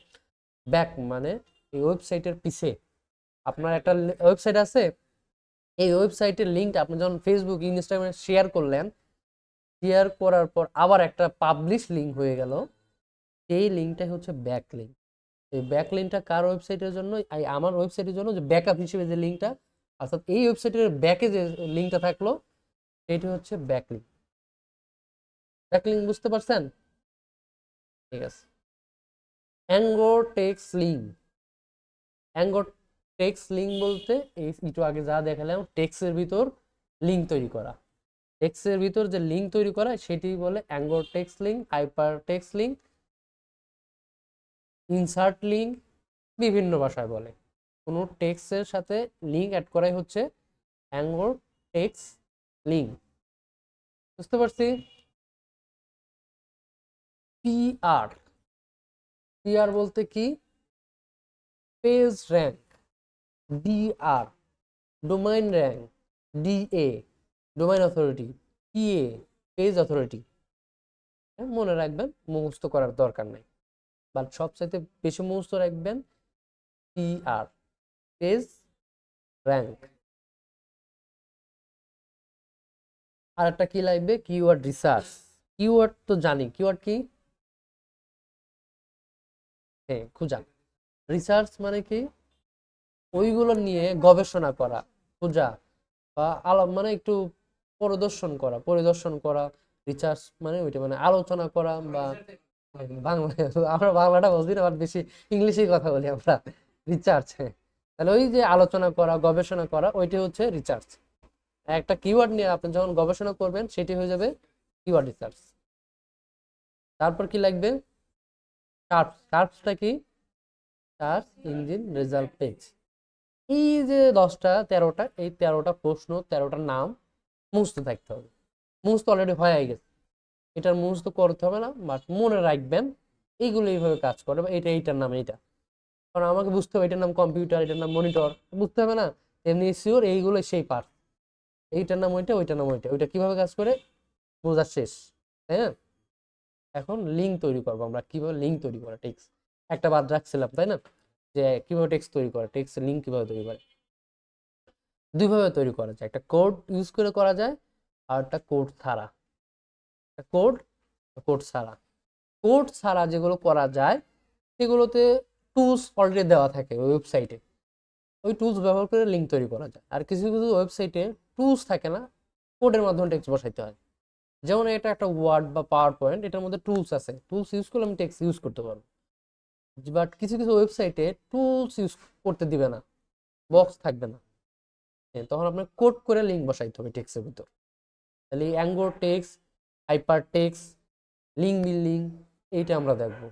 ব্যাক মানে এই ওয়েবসাইটের পিছে, আপনার একটা ওয়েবসাইট আছে, এই ওয়েবসাইটের লিঙ্কটা আপনি যখন ফেসবুক ইনস্টাগ্রামে শেয়ার করলেন, শেয়ার করার পর আবার একটা পাবলিশ লিঙ্ক হয়ে গেল, এই লিঙ্কটাই হচ্ছে ব্যাক লিঙ্ক। এই ব্যাক লিঙ্কটা কার ওয়েবসাইটের জন্য? আমার ওয়েবসাইটের জন্য, যে ব্যাকআপ হিসেবে যে লিঙ্কটা, অর্থাৎ এই ওয়েবসাইটের ব্যাকে যে লিঙ্কটা থাকলো সেটি হচ্ছে ব্যাক লিঙ্ক। ব্যাক লিঙ্ক বুঝতে পারছেন? ঠিক আছে। অ্যাঙ্গর টেক্সট লিঙ্ক, অ্যাঙ্গর টেক্সট লিঙ্ক বলতে এই একটু আগে যা দেখালাম, টেক্সটের ভিতর লিঙ্ক তৈরি করা, টেক্সটের ভিতর যে লিঙ্ক তৈরি করা সেটি বলে anchor text link, hypertext link, insert link, বিভিন্ন ভাষায় বলে। কোনো টেক্সটের সাথে লিঙ্ক অ্যাড করাই হচ্ছে অ্যাঙ্গর টেক্সট লিঙ্ক। বুঝতে পারছি? পিআর, পিআর বলতে কি? Page rank. DR, domain rank. DA, domain authority. PA, page authority. মনে রাখবেন, মুখস্থ করার দরকার নাই, বাট সবচাইতে বেশি মুখস্থ রাখবেন পিআর, পেজ র্যাঙ্ক। আর একটা কি লাগবে? Keyword research. কিওয়ার্ড তো জানি, কিওয়ার্ড কি? হ্যাঁ, খোঁজা। রিসার্চ মানে কি? ওইগুলো নিয়ে গবেষণা করা, খোঁজা বা মানে একটু পরিদর্শন করা। রিসার্চ মানে ওইটা, মানে আলোচনা করা বা বাংলা, আমরা বাংলাটা বুঝি না, বাট বেশি ইংলিশেই কথা বলি আমরা। রিসার্চ, হ্যাঁ, তাহলে ওই যে আলোচনা করা, গবেষণা করা, ওইটি হচ্ছে রিসার্চ। একটা কিওয়ার্ড নিয়ে আপনি যখন গবেষণা করবেন সেটি হয়ে যাবে কিওয়ার্ড রিসার্চ। তারপর কি লাগবে? সার্চ। সার্চটা কি? Search engine result page. এই যে 10টা 13টা, এই 13টা প্রশ্ন, 13টা নাম মুখস্থ থাকতে হবে। মুখস্থ অলরেডি হয়ে গেছে, এটার মুখস্থ করতে হবে না, বাট মনে রাখবেন এইগুলো এইভাবে কাজ করে, বা এইটার নাম এইটা, কারণ আমাকে বুঝতে হবে এটার নাম কম্পিউটার, এটার নাম মনিটর, বুঝতে হবে না? এমনি শিওর এইগুলো সেই পার্ট, এইটার নাম ওইটা, ওইটার নাম ওইটা, ওইটা কিভাবে কাজ করে বোঝা শেষ। হ্যাঁ, এখন লিঙ্ক তৈরি করবো আমরা। কিভাবে লিঙ্ক তৈরি করা, টেক্সট একটা বাদ রাখছিলাম তাই না, যে কিভাবে টেক্সট তৈরি করে, টেক্সট লিঙ্ক কিভাবে তৈরি করে। দুইভাবে তৈরি করা যায়, একটা কোড ইউজ করে করা যায়, আর একটা কোড ছাড়া। কোড, কোড ছাড়া। কোড ছাড়া যেগুলো করা যায় সেগুলোতে টুলস অলরেডি দেওয়া থাকে ওয়েবসাইটে, ওই টুলস ব্যবহার করে লিঙ্ক তৈরি করা যায়। আর কিছু কিছু ওয়েবসাইটে টুলস থাকে না, কোডের মাধ্যমে টেক্সট বসাইতে হয়। যেমন এটা একটা ওয়ার্ড বা পাওয়ার পয়েন্ট, এটার মধ্যে টুলস আছে, টুলস ইউজ করলে আমি টেক্সট ইউজ করতে পারবো। বাট কিছু কিছু ওয়েবসাইটে টুলস ইউজ করতে দিবে না, বক্স থাকবে না, তখন আপনার কোড করে লিঙ্ক বসাইতে হবে টেক্সটের ভিতর। তাহলে এই anchor text, hypertext, link building, এইটা আমরা দেখবো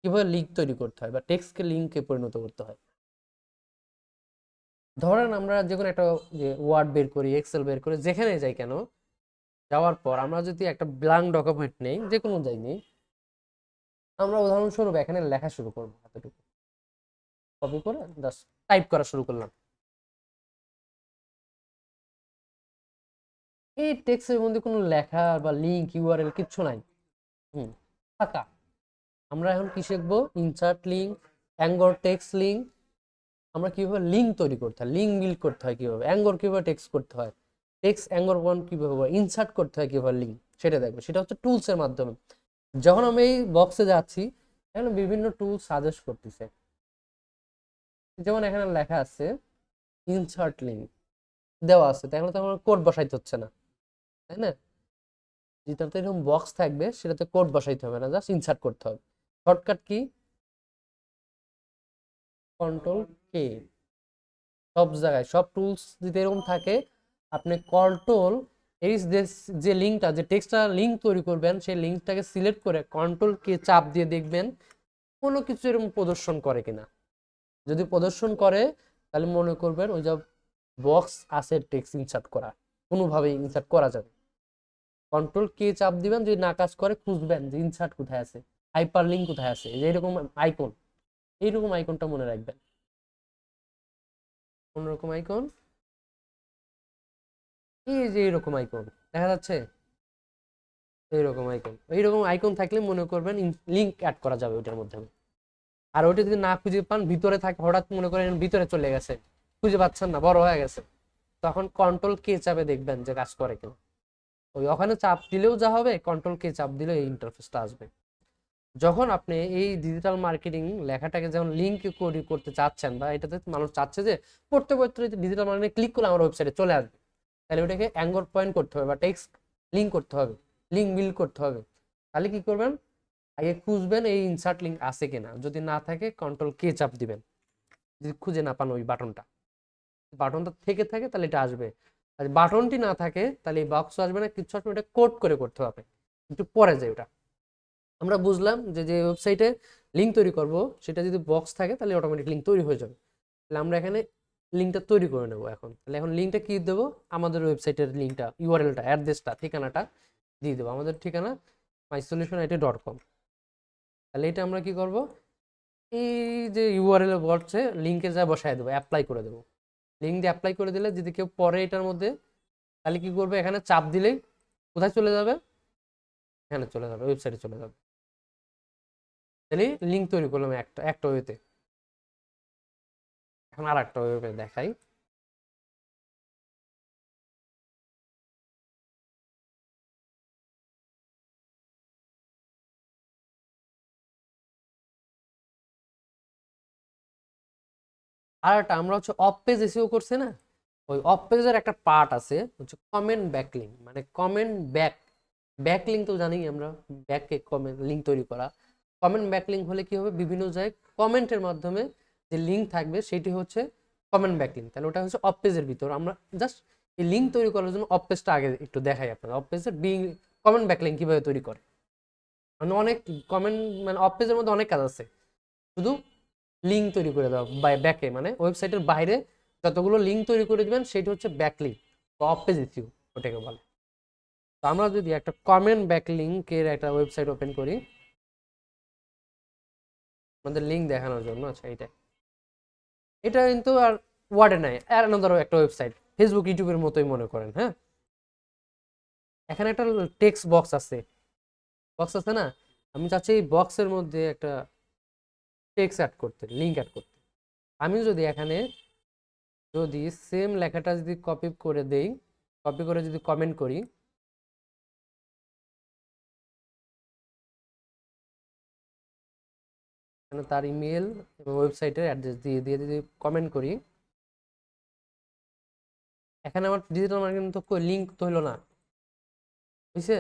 কিভাবে লিঙ্ক তৈরি করতে হয় বা টেক্সটকে লিঙ্কে পরিণত করতে হয়। ধরেন আমরা যে কোনো একটা যে ওয়ার্ড বের করি, এক্সেল বের করি, যেখানে যাই কেন, যাওয়ার পর আমরা যদি একটা ব্ল্যাঙ্ক ডকুমেন্ট নেই, যে কোনো যাই নেই, আমরা উদাহরণস্বরূপ এখানে লেখা শুরু করবো, এতটুকু কপি করে জাস্ট টাইপ করা শুরু করলাম। এই টেক্সটের মধ্যে কোনো লেখা বা লিঙ্ক ইউআরএল কিচ্ছু নাই, ফাঁকা। আমরা এখন কি শিখবো? ইনসার্ট লিঙ্ক, অ্যাঙ্গর টেক্সট লিঙ্ক, আমরা কিভাবে লিঙ্ক তৈরি করতে হয়, লিঙ্ক বিল্ড করতে হয় কিভাবে, অ্যাঙ্গর কিভাবে টেক্সট করতে হয়, টেক্সট অ্যাঙ্গর ওয়ান কিভাবে ইনসার্ট করতে হয় কিভাবে লিঙ্ক, সেটা দেখবো। সেটা হচ্ছে টুলসের মাধ্যমে। যখন আমি এই বক্সে যাচ্ছি, এখানে বিভিন্ন টুল সাজেস্ট করতেছে। যেমন এখানে লেখা আছে ইনসার্ট লিঙ্ক দেওয়া আছে, তাই তো আমার কোড বসাইতে হচ্ছে না, তাই না? যেটাতে এরকম বক্স থাকবে সেটাতে কোড বসাইতে হবে না, জাস্ট ইনসার্ট করতে হবে। Shortcut key? Control K. সব জায়গায় সব টুলস যদি এরকম থাকে, আপনি কন্ট্রোল এই যে লিঙ্কটা, যে টেক্সটটা লিঙ্ক তৈরি করবেন, সেই লিঙ্কটাকে সিলেক্ট করে কন্ট্রোল কে চাপ দিয়ে দেখবেন কোনো কিছু এরকম প্রদর্শন করে কিনা। যদি প্রদর্শন করে তাহলে মনে করবেন ওই যে বক্স আছে টেক্সট ইনসার্ট করা, কোনোভাবেই ইনসার্ট করা যাবে। কন্ট্রোল কে চাপ দিবেন, যদি না কাজ করে খুঁজবেন যে ইনসার্ট কোথায় আছে, হাইপার লিঙ্ক কোথায় আছে, যে এরকম আইকন, এইরকম আইকনটা মনে রাখবেন। কোনরকম আইকন? এই যে এইরকম আইকন দেখা যাচ্ছে, এইরকম আইকন, এইরকম আইকন থাকলে মনে করবেন লিঙ্ক অ্যাড করা যাবে ওইটার মধ্যে। আর ওইটা যদি না খুঁজে পান, ভিতরে থাকে, হঠাৎ মনে করেন ভিতরে চলে গেছে, খুঁজে পাচ্ছেন না, বড় হয়ে গেছে, তখন কন্ট্রোল কে চাপে দেখবেন যে কাজ করে কিনা। ওই ওখানে চাপ দিলেও যা হবে, কন্ট্রোল কে চাপ দিলেও এই ইন্টারফেসটা আসবে। যখন আপনি এই ডিজিটাল মার্কেটিং লেখাটাকে যখন লিঙ্ক করতে চাচ্ছেন, বা এটাতে মানুষ চাচ্ছে যে পড়তে পড়তে ডিজিটাল মার্কেটিং ক্লিক করলে আমার ওয়েবসাইটে চলে আসবে, তাহলে ওটাকে অ্যাঙ্গর পয়েন্ট করতে হবে বা টেক্সট লিঙ্ক করতে হবে, লিঙ্ক বিল্ড করতে হবে। তাহলে কি করবেন? আগে খুঁজবেন এই ইনসার্ট লিঙ্ক আছে কিনা, যদি না থাকে কন্ট্রোল কে চাপ দিবেন, যদি খুঁজে না পান ওই বাটনটা, বাটনটা থেকে থাকে তাহলে এটা আসবে। আর বাটনটি না থাকে তাহলে এই বক্স আসবে না, কিছু আসবে, এটা কোড করে করতে হবে, একটু পরে যায় ওটা। আমরা বুঝলাম যে যে ওয়েবসাইটে লিঙ্ক তৈরি করব সেটা যদি বক্স থাকে তাহলে অটোমেটিক লিঙ্ক তৈরি হয়ে যাবে। তাহলে আমরা এখানে লিঙ্কটা তৈরি করে নেব এখন। তাহলে এখন লিঙ্কটা কি দেবো? আমাদের ওয়েবসাইটের লিঙ্কটা, ইউআরএলটা, অ্যাড্রেসটা, ঠিকানাটা দিয়ে দেবো। আমাদের ঠিকানা mysolutionit.com। তাহলে এটা আমরা কি করব? এই যে ইউআরএল বলছে লিঙ্কে যা বসায় দেবো, অ্যাপ্লাই করে দেবো। লিঙ্ক দিয়ে অ্যাপ্লাই করে দিলে যদি কেউ পরে এটার মধ্যে, তাহলে কি করবে? এখানে চাপ দিলেই কোথায় চলে যাবে? এখানে চলে যাবে, ওয়েবসাইটে চলে যাবে। তাহলে লিঙ্ক তৈরি করলাম একটা একটা ওয়েতে। এখন আর একটা ওয়েবে দেখাই। আর একটা আমরা হচ্ছে অফ পেজ এসইও করছে না, ওই অফ পেজের একটা পার্ট আছে হচ্ছে কমেন্ট ব্যাকলিং, মানে কমেন্ট ব্যাকলিং তো জানি আমরা, ব্যাককে কমেন্ট লিঙ্ক তৈরি করা। কমেন্ট ব্যাকলিং হলে কি হবে? বিভিন্ন জায়গায় কমেন্টের মাধ্যমে যে লিঙ্ক থাকবে সেটি হচ্ছে কমেন্ট ব্যাকলিং। তাহলে ওটা হচ্ছে অফ পেজের ভিতর। আমরা জাস্ট এই লিঙ্ক তৈরি করার জন্য অফ পেজটা আগে একটু দেখাই আপনাদের। অফ পেজের কমেন্ট ব্যাকলিং কিভাবে তৈরি করে, মানে অনেক কমেন্ট, মানে অফ পেজের মধ্যে অনেক কাজ আছে। শুধু লিঙ্ক তৈরি করে দেওয়া ব্যাকে, মানে ওয়েবসাইটের বাইরে যতগুলো লিঙ্ক তৈরি করে দিবেন সেটা হচ্ছে ব্যাকলিঙ্ক বা অফ পেজ ইস্যু ওটাকে বলে। তো আমরা যদি একটা কমেন্ট ব্যাকলিঙ্কের একটা ওয়েবসাইট ওপেন করি আমাদের লিঙ্ক দেখানোর জন্য, আচ্ছা এটা, এটা কিন্তু আর ওয়ার্ডে নাই, আর ধরো একটা ওয়েবসাইট ফেসবুক ইউটিউবের মতোই মনে করেন, হ্যাঁ। এখানে একটা টেক্সট বক্স আছে, বক্স আছে না, আমি চাচ্ছি এই বক্সের মধ্যে একটা টেক্সট অ্যাড করতে, লিঙ্ক অ্যাড করতে। আমি যদি এখানে যদি সেম লেখাটা যদি কপি করে দেই, কপি করে যদি কমেন্ট করি, তার ইমেল এবং ওয়েবসাইটের অ্যাড্রেস দিয়ে দিয়ে যদি কমেন্ট করি, এখানে আমার ডিজিটাল মার্কেটিং তো লিঙ্ক তো হলো না, বুঝছে?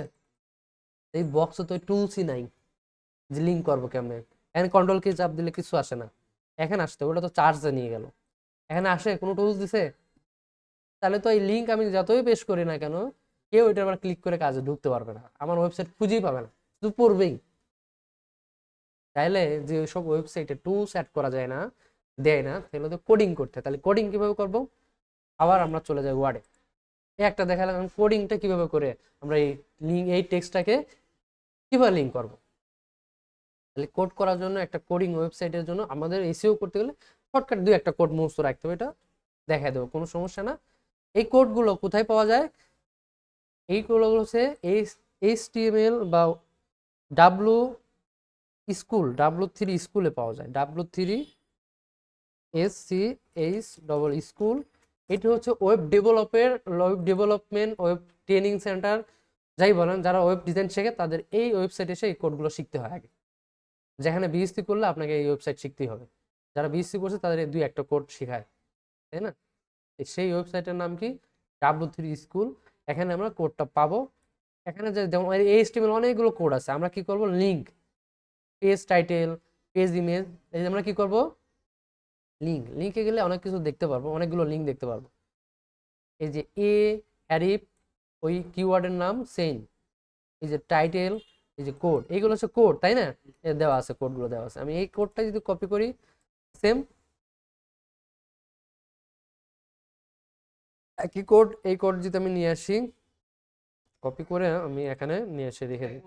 এই বক্সে তো টুলসই নাই যে লিঙ্ক করবো কেমনে। এখানে কন্ট্রোল কি চাপ দিলে কিছু আসে না, এখানে আসতে ওটা তো চার্জে নিয়ে গেল, এখানে আসে কোনো টুলস দিছে? তাহলে তো এই লিঙ্ক আমি যতই পেশ করি না কেন, কেউ এটা আবার ক্লিক করে কাজে ঢুকতে পারবে না, আমার ওয়েবসাইট খুঁজেই পাবে না, শুধু পড়বেই। তাইলে যে সব ওয়েবসাইটে টুলস অ্যাড করা যায় না, দেয় না, সেগুলো তো কোডিং করতে। তাহলে কোডিং কিভাবে করব? আবার আমরা চলে যাই ওয়ার্ডে। একটা দেখালাম কোডিংটা কিভাবে করে আমরা এই লিঙ্ক, এই টেক্সটটাকে কিভাবে লিঙ্ক করব। তাহলে কোড করার জন্য একটা কোডিং ওয়েবসাইটের জন্য আমাদের এসইও করতে গেলে শর্টকাট দুই একটা কোড মুখস্থ রাখতে হবে, এটা দেখা দেবো, কোনো সমস্যা না। এই কোডগুলো কোথায় পাওয়া যায়? এইগুলো হচ্ছে HTML বা ডাব্লু স্কুল, W3 স্কুলে পাওয়া যায়, W3SCH স্কুল। এটা হচ্ছে web development, web training centre, যাই বলেন, যারা ওয়েব ডিজাইন শেখে তাদের এই ওয়েবসাইটে এসে এই কোডগুলো শিখতে হয় আগে। যেখানে বিএসসি করলে আপনাকে এই ওয়েবসাইট শিখতেই হবে, যারা বিএসসি করছে তাদের এই দুই একটা কোড শেখায়, তাই না? সেই ওয়েবসাইটের নাম কি? W3 school. এখানে আমরা কোডটা পাবো। এখানে যে যেমন HTML অনেকগুলো কোড আছে, আমরা কি করব? Link, page title, page image, এই যে আমরা কি করব? লিঙ্কে গেলে অনেক কিছু দেখতে পারবো, অনেকগুলো লিঙ্ক দেখতে পারবো। এই যে হ্যারিফ, ওই কিওয়ার্ডের নাম সেম, এই যে টাইটেল, এই যে কোড, এইগুলো হচ্ছে কোড, তাই না? দেওয়া আছে, কোডগুলো দেওয়া আছে। আমি এই কোডটা যদি কপি করি, সেম একই কোড, এই কোড যদি আমি নিয়ে আসি, কপি করে আমি এখানে নিয়ে এসে রেখে দিই।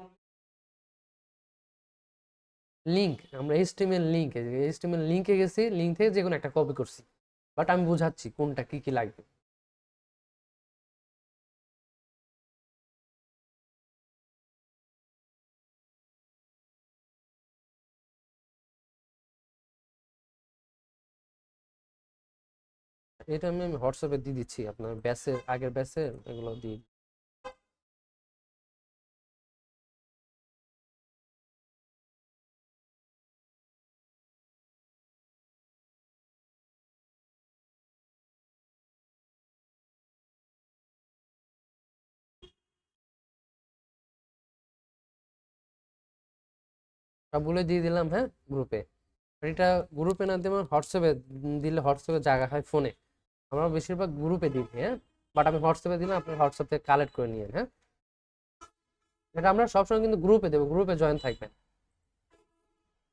লিঙ্ক, আমরা HTML লিঙ্কে গেছি, লিঙ্ক থেকে যে কোনো একটা কপি করছি, বাট আমি বুঝাচ্ছি কোনটা কি কি লাগবে। এটা আমি হোয়াটসঅ্যাপে দিয়ে দিচ্ছি, আপনার ব্যাচের আগের ব্যাচের এগুলো দিয়ে। সবগুলো দিয়ে দিলাম, হ্যাঁ, গ্রুপে। এটা গ্রুপে না দিয়ে হোয়াটসঅ্যাপে দিলে হোয়াটসঅ্যাপে জায়গা হয় ফোনে, আমরা বেশিরভাগ গ্রুপে দিই, হ্যাঁ, বাট আমি হোয়াটসঅ্যাপে দিলাম, আপনি হোয়াটসঅ্যাপ থেকে কালেক্ট করে নিয়েন, হ্যাঁ। এটা আমরা সবসময় কিন্তু গ্রুপে দেবো, গ্রুপে জয়েন থাকবেন।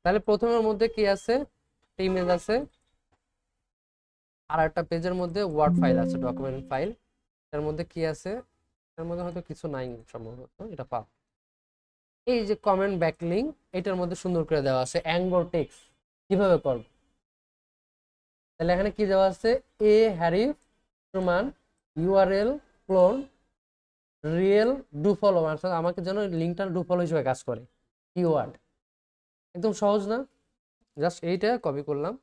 তাহলে প্রথমের মধ্যে কি আছে? ইমেজ আছে, আর একটা পেজের মধ্যে ওয়ার্ড ফাইল আছে, ডকুমেন্ট ফাইল। এর মধ্যে কি আছে? এর মধ্যে হয়তো কিছু নাই সম্ভবত, এটা পাব। এই যে কমেন্ট ব্যাকলিং, এটার মধ্যে সুন্দর করে দেওয়া আছে অ্যাঙ্গর টেক্সট কিভাবে করব। তাহলে এখানে কি দেওয়া আছে? হ্যারিফ সমান URL clone real do follow, আমাকে যেন লিঙ্কটা ডু ফলো হিসেবে কাজ করে, কিওয়ার্ড। একদম সহজ না? জাস্ট এইটা কপি করলাম,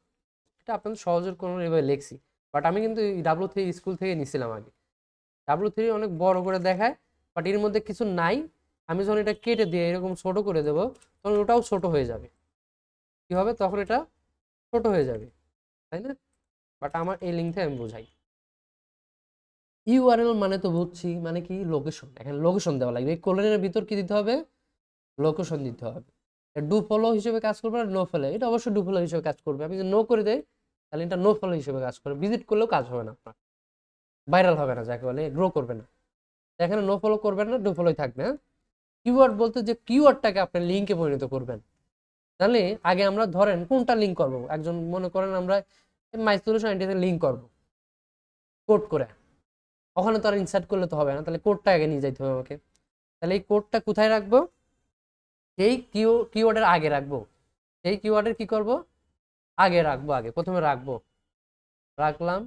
এটা আপনাদের সহজের কোনো এভাবে লিখছি, বাট আমি কিন্তু W3 স্কুল থেকে নিছিলাম আগে। W3 অনেক বড় করে দেখায়, বাট এর মধ্যে কিছু নাই। আমি যখন এটা কেটে দিয়ে এরকম ছোট করে দেব, তখন ওটাও ছোট হয়ে যাবে। কি হবে তখন? এটা ছোট হয়ে যাবে, তাই না? বাট আমার এই লিঙ্ক থেকে আমি বোঝাই। ইউআরএল মানে তো বুঝছি, মানে কি? লোকেশন। এখানে লোকেশন দেওয়া লাগবে, এই কোলনের ভিতর কি দিতে হবে? লোকেশন দিতে হবে। ডু ফলো হিসেবে কাজ করবে আর নো ফলো, এটা অবশ্যই ডু ফলো হিসেবে কাজ করবে। আমি যদি নো করে দেই তাহলে এটা নো ফলো হিসেবে কাজ করবে, ভিজিট করলেও কাজ হবে না আপনার, ভাইরাল হবে না, যাকে বলে গ্রো করবে না। এখানে নো ফলো করবেন না, ডু ফলোই থাকবে, হ্যাঁ। কিওয়ার্ড বলতে যে কিওয়ার্ডটাকে আপনি লিঙ্কে পরিণত করবেন। তাহলে আগে আমরা ধরেন কোনটা লিঙ্ক করব, একজন মনে করেন আমরা মাই সলিউশন আইডিতে লিঙ্ক করব কোড করে, ওখানে তো আর ইনসার্ট করলে তো হবে না, তাহলে কোডটা আগে নিয়ে যাইতে হবে আমাকে। তাহলে এই কোডটা কোথায় রাখবো? এই কিওয়ার্ডের আগে রাখবো। এই কিওয়ার্ডের কি করব? আগে রাখবো, আগে প্রথমে রাখবো, রাখলাম।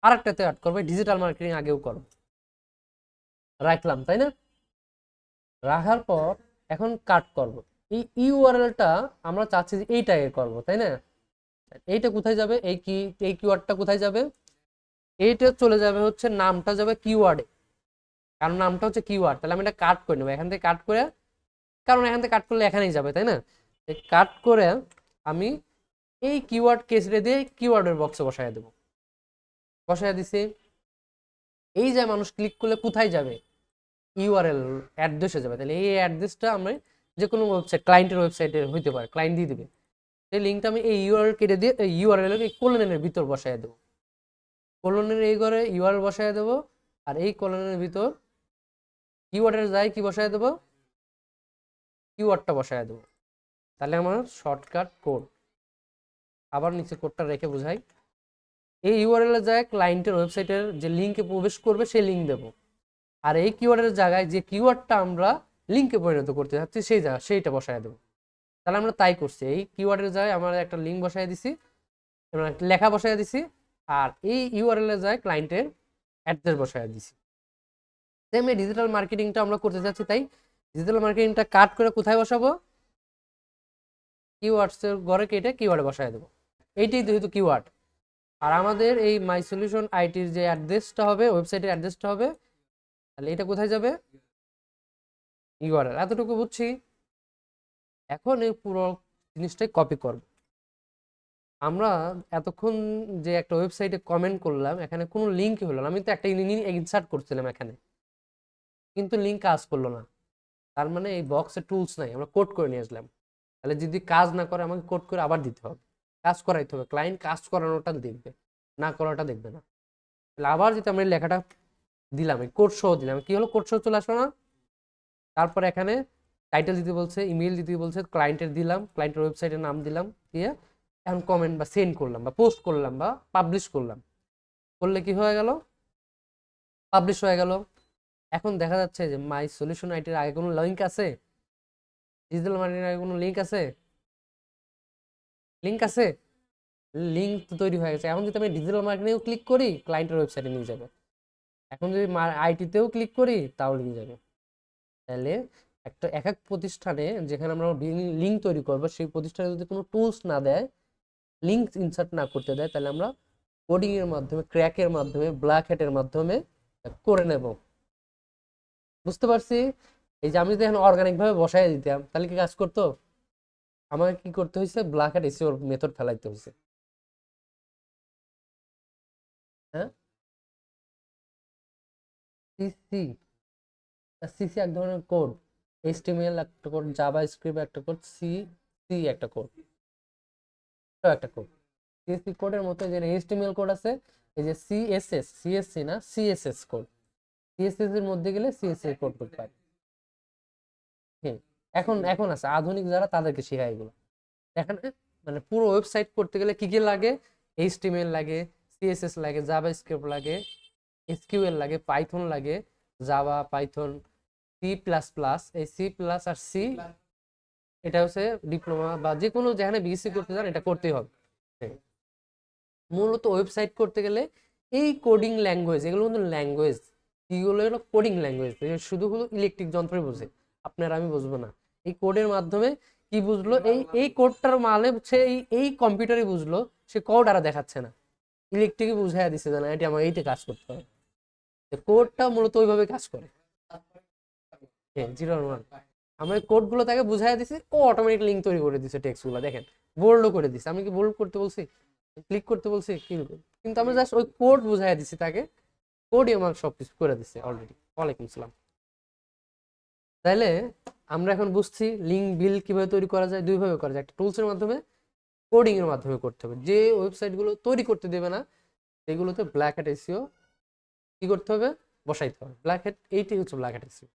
আরেকটাতে অ্যাড করবো, ডিজিটাল মার্কেটিং আগেও করবো, রাখলাম, তাই না? রাখার পর এখন কাট করব। এই ইউআরএলটা আমরা চাচ্ছি যে এইটাকে করব, তাই না? এইটা কোথায় যাবে? এই কিওয়ার্ডটা কোথায় যাবে? এইটা চলে যাবে হচ্ছে, নামটা যাবে কিওয়ার্ডে, কারণ নামটা হচ্ছে কিওয়ার্ড। তাহলে আমি এটা কাট করে নেবো এখান থেকে, কাট করে, কারণ এখান থেকে কাট করলে এখানেই যাবে, তাই না? কাট করে আমি এই কিওয়ার্ড কেসরে দিয়ে কিওয়ার্ডের বক্সে বসায় দেবো, বসায় দিছি। এই যে মানুষ ক্লিক করলে কোথায় যাবে? ইউআরএল অ্যাড্রেসে যাবে। তাহলে এই অ্যাড্রেসটা আমি যে কোনো ওয়েবসাইট, ক্লায়েন্টের ওয়েবসাইটে হইতে পারে, ক্লায়েন্ট দিয়ে দিবে, সেই লিঙ্কটা আমি এই ইউআরএল কেটে দিয়ে ইউআরএল এর কোলনের ভিতর বসায় দেবো। কোলনের এই ঘরে ইউআরএল বসায় দেবো, আর এই কোলনের ভিতর কিওয়ার্ডের যায় কি বসায় দেবো, কিওয়ার্ডটা বসায় দেবো। তাহলে আমার শর্টকাট কোড। আবার নিচে কোডটা রেখে বোঝাই। এই ইউআরএল এর যায় ক্লায়েন্টের ওয়েবসাইটের যে লিঙ্কে প্রবেশ করবে সেই লিঙ্ক দেবো, আর এই কিওয়ার্ডের জায়গায় যে কিওয়ার্ডটা আমরা লিঙ্কে পরিণত করতে চাচ্ছি সেই জায়গা সেইটা বসায় দেবো। তাহলে আমরা তাই করছি, এই কিওয়ার্ডের যায় আমরা একটা লিঙ্ক বসায় দিছি, লেখা বসায় দিছি, আর এই ইউআরএল এর যায় ক্লায়েন্টের অ্যাড্রেস বসায় দিছি। সেম এই ডিজিটাল মার্কেটিংটা আমরা করতে চাচ্ছি, তাই ডিজিটাল মার্কেটিংটা কাট করে কোথায় বসাবো, কিওয়ার্ডস এর ঘরে কেটে কিওয়ার্ডে বসায় দেবো। এইটাই যেহেতু কিওয়ার্ড, আর আমাদের এই মাই সলিউশন আইটির যে অ্যাড্রেসটা হবে, ওয়েবসাইটের অ্যাড্রেসটা হবে, তাহলে এটা কোথায় যাবে, ইউআরএল। এতটুকু বুঝছি। এখন এই পুরো জিনিসটাই কপি করব। আমরা এতক্ষণ যে একটা ওয়েবসাইটে কমেন্ট করলাম, এখানে কোনো লিঙ্ক হলো না, আমি তো একটা ইনসার্ট করছিলাম এখানে, কিন্তু লিঙ্ক কাজ করলো না। তার মানে এই বক্সে টুলস নাই, আমরা কোড করে নিয়ে আসলাম। তাহলে যদি কাজ না করে আমাকে কোড করে আবার দিতে হবে, কাজ করাইতে হবে। ক্লায়েন্ট কাজ করানোটা দেখবে, না করাটা দেখবে না। তাহলে আবার যদি আমরা লেখাটা দিলাম, এই কোড সহ দিলাম, কি হলো, কোড সহ চলে আসলো না। তারপর এখানে টাইটেল দিতে বলছে, ইমেল দিতে বলছে, ক্লায়েন্টের দিলাম, ক্লায়েন্টের ওয়েবসাইটের নাম দিলাম, দিয়ে এখন কমেন্ট বা সেন্ড করলাম বা পোস্ট করলাম বা পাবলিশ করলাম, করলে কি হয়ে গেল, পাবলিশ হয়ে গেল। এখন দেখা যাচ্ছে যে মাই সলিউশন আইটির আগে কোনো লিঙ্ক আছে, ডিজিটাল মার্কেটিং আগে কোনো লিঙ্ক আছে, লিঙ্ক আছে, লিঙ্ক তো তৈরি হয়ে গেছে। এখন যদি আমি ডিজিটাল মার্কেটিংও ক্লিক করি, ক্লায়েন্টের ওয়েবসাইটে নিয়ে যাবে। এখন যদি আইটিতেও ক্লিক করি, তাও নিয়ে যাবে। তাহলে একটা এক এক প্রতিষ্ঠানে যেখানে আমরা লিঙ্ক তৈরি করবো, সেই প্রতিষ্ঠানে যদি কোনো টুলস না দেয়, লিঙ্ক ইনসার্ট না করতে দেয়, তাহলে আমরা কোডিং এর মাধ্যমে, ক্র্যাকের মাধ্যমে, ব্ল্যাক হ্যাটের মাধ্যমে করে নেব। বুঝতে পারছি। এই যে আমি যদি এখন অর্গানিক ভাবে বসাই দিতাম, তাহলে কি কাজ করতো, আমাকে কি করতে হয়েছে, ব্ল্যাক হ্যাট এসিও মেথড ফেলাইতে হয়েছে। হ্যাঁ, সিসি, সিসি এক ধরনের কোড, এইচটিএমএল একটা কোড, জাভা স্ক্রিপ্ট একটা কোড, সি সি একটা কোড, একটা কোড। সিএসসি কোডের মতো যে এইচটিএমএল কোড আছে, এই যে সিএসএস, সিএসসি না সিএসএস কোড, সিএসএস এর মধ্যে গেলে সিএসএস কোড করতে পারে। হ্যাঁ, এখন এখন আছে আধুনিক যারা, তাদেরকে শেখায় এগুলো। এখানে মানে পুরো ওয়েবসাইট করতে গেলে কি কি লাগে, এইচটিএমএল লাগে, সিএসএস লাগে, জাভা স্ক্রিপ্ট লাগে, এসকিউএল লাগে, পাইথন লাগে, Java, Python, C plus plus. এই সি প্লাস আর সি, এটা হচ্ছে ডিপ্লোমা বা যে কোনো যেখানে বিএসসি করতে চান এটা করতেই হবে। মূলত ওয়েবসাইট করতে গেলে এই কোডিং ল্যাঙ্গুয়েজ, এগুলো কিন্তু ল্যাঙ্গুয়েজ, এগুলো হলো কোডিং ল্যাঙ্গুয়েজ। শুধু হলো ইলেকট্রিক যন্ত্রই বোঝে, আপনার আমি বুঝবো না। এই কোডের মাধ্যমে কি বুঝলো, এই কোডটার মানে হচ্ছে এই কম্পিউটারই বুঝলো, সে কোড আর দেখাচ্ছে না, ইলেকট্রিকই বুঝাইয়া দিচ্ছে যে না এটা আমার এইটা কাজ করতে হবে। কোডটা মূলত ওইভাবে কাজ করে। হ্যাঁ, 0 আর 1, আমরা কোড গুলো তাকে বুঝাই দিছি, ও অটোমেটিক লিঙ্ক তৈরি করে দিচ্ছে, টেক্সট গুলো দেখেন বোল্ডও করে দিচ্ছে। আমি কি বোল্ড করতে বলছি, ক্লিক করতে বলছি কি, কিন্তু আমরা জাস্ট ওই কোড বুঝাই দিছি তাকে, কোডই আমার সবকিছু করে দিচ্ছে অলরেডি। ওয়ালাইকুম আসসালাম। তাইলে আমরা এখন বুঝছি লিঙ্ক বিল কিভাবে তৈরি করা যায়, দুই ভাবে করা যায়, একটা টুলস এর মাধ্যমে, কোডিং এর মাধ্যমে করতে হবে। যে ওয়েবসাইট গুলো তৈরি করতে দেবে না সেগুলোতে ব্ল্যাক হ্যাট এসইও কি করতে হবে, বসাইতে হবে। ব্ল্যাক হ্যাট, এইটাই হচ্ছে ব্ল্যাক হ্যাট এসইও।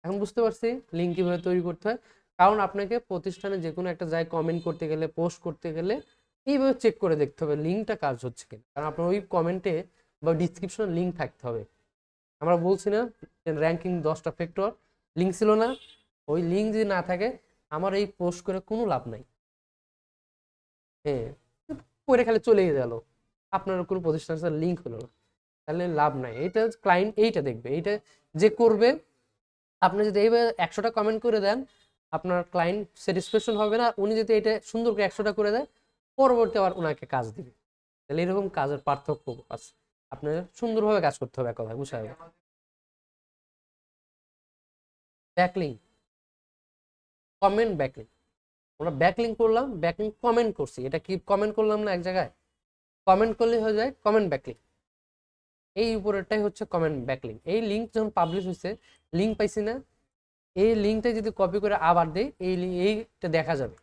এখন বুঝতে পারছি লিঙ্ক কিভাবে তৈরি করতে হয়। কারণ আপনাকে প্রতিষ্ঠানে যে কোনো একটা জায়গায় কমেন্ট করতে গেলে, পোস্ট করতে গেলে এইভাবে চেক করে দেখতে হবে লিঙ্কটা কাজ হচ্ছে কিনা। কারণ আপনার ওই কমেন্টে বা ডিসক্রিপশনে লিঙ্ক থাকতে হবে। আমরা বলছি না র্যাঙ্কিং 10টা ফ্যাক্টর, লিঙ্ক ছিল না, ওই লিঙ্ক যদি না থাকে আমার এই পোস্ট করে কোনো লাভ নাই। হ্যাঁ, পরে খালি চলে গেল, আপনার কোনো প্রতিষ্ঠানের সাথে লিঙ্ক হলো না, তাহলে লাভ নাই। এটা ক্লায়েন্ট এইটা দেখবে, এইটা যে করবে। আপনি যদি এইভাবে 100টা কমেন্ট করে দেন, আপনার ক্লায়েন্ট স্যাটিসফ্যাকশন হবে না। উনি যদি এটা সুন্দর করে 100টা করে দেয়, পরবর্তী আবার ওনাকে কাজ দিবে। তাহলে এরকম কাজের পার্থক্য আছে, আপনার সুন্দরভাবে কাজ করতে হবে, এক কথায় বুঝা যাবে। ব্যাকলিং, কমেন্ট ব্যাকলিং, আমরা ব্যাকলিং করলাম, ব্যাকলিং কমেন্ট করছি, এটা কি কমেন্ট করলাম না এক জায়গায়, কমেন্ট করলে হয়ে যায় কমেন্ট ব্যাকলিং। এই উপরেরটাই হচ্ছে কমেন্ট ব্যাকলিং। এই লিঙ্ক যখন পাবলিশ হয়েছে, লিঙ্ক পাইছি না, এই লিঙ্কটা যদি কপি করে আবার দেই, এইটা দেখা যাবে,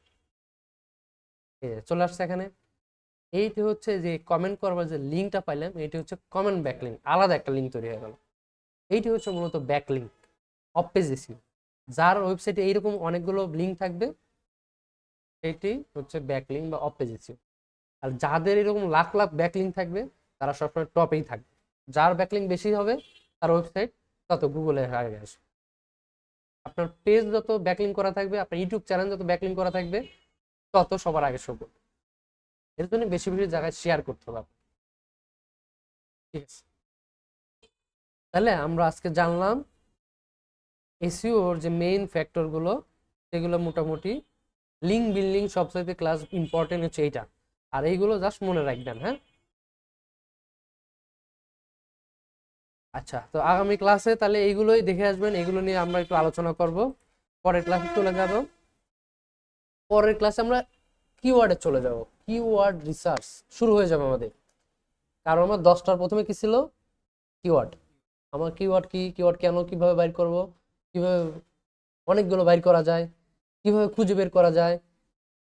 চলে আসছে এখানে। এইটি হচ্ছে যে কমেন্ট করবার যে লিঙ্কটা পাইলাম, এইটি হচ্ছে কমেন্ট ব্যাকলিঙ্ক, আলাদা একটা লিঙ্ক তৈরি হয়ে গেল। এইটি হচ্ছে মূলত ব্যাকলিঙ্ক অফ পেজ এসইও। যার ওয়েবসাইটে এইরকম অনেকগুলো লিঙ্ক থাকবে এইটি হচ্ছে ব্যাকলিঙ্ক বা অফ পেজ এসইও। আর যাদের এরকম লাখ লাখ ব্যাকলিঙ্ক থাকবে তারা সবসময় টপেই থাকবে। যার ব্যাকলিঙ্ক বেশি হবে তার ওয়েবসাইট তত গুগলে আগে আসবে। আপনার পেজ যত ব্যাকলিঙ্ক করা থাকবে, আপনার ইউটিউব চ্যানেল যত ব্যাকলিঙ্ক করা থাকবে, তত সবার আগে শো করবে। এর জন্য বেশি বেশি জায়গায় শেয়ার করতে হবে। ঠিক আছে, তাহলে আমরা আজকে জানলাম এসইওর যে মেইন ফ্যাক্টরগুলো, সেগুলো মোটামুটি লিঙ্ক বিল্ডিং সবচাইতে ক্লাস ইম্পর্টেন্ট হচ্ছে এইটা। আর এইগুলো জাস্ট মনে রাখবেন। হ্যাঁ, আচ্ছা, তো আগামী ক্লাসে তাহলে এইগুলোই দেখে আসবেন, এগুলো নিয়ে আমরা একটু আলোচনা করব। পরের ক্লাসে চলে যাব। পরের ক্লাসে আমরা কিওয়ার্ডে চলে যাব, কিওয়ার্ড রিসার্চ শুরু হয়ে যাবে আমাদের। কারণ আমার 10টার প্রথমে কি ছিল? কিওয়ার্ড। আমার কিওয়ার্ড কি, কিওয়ার্ড কেন, কিভাবে বাইর করব, কিভাবে অনেকগুলো বাইর করা যায়, কিভাবে খুঁজে বের করা যায়,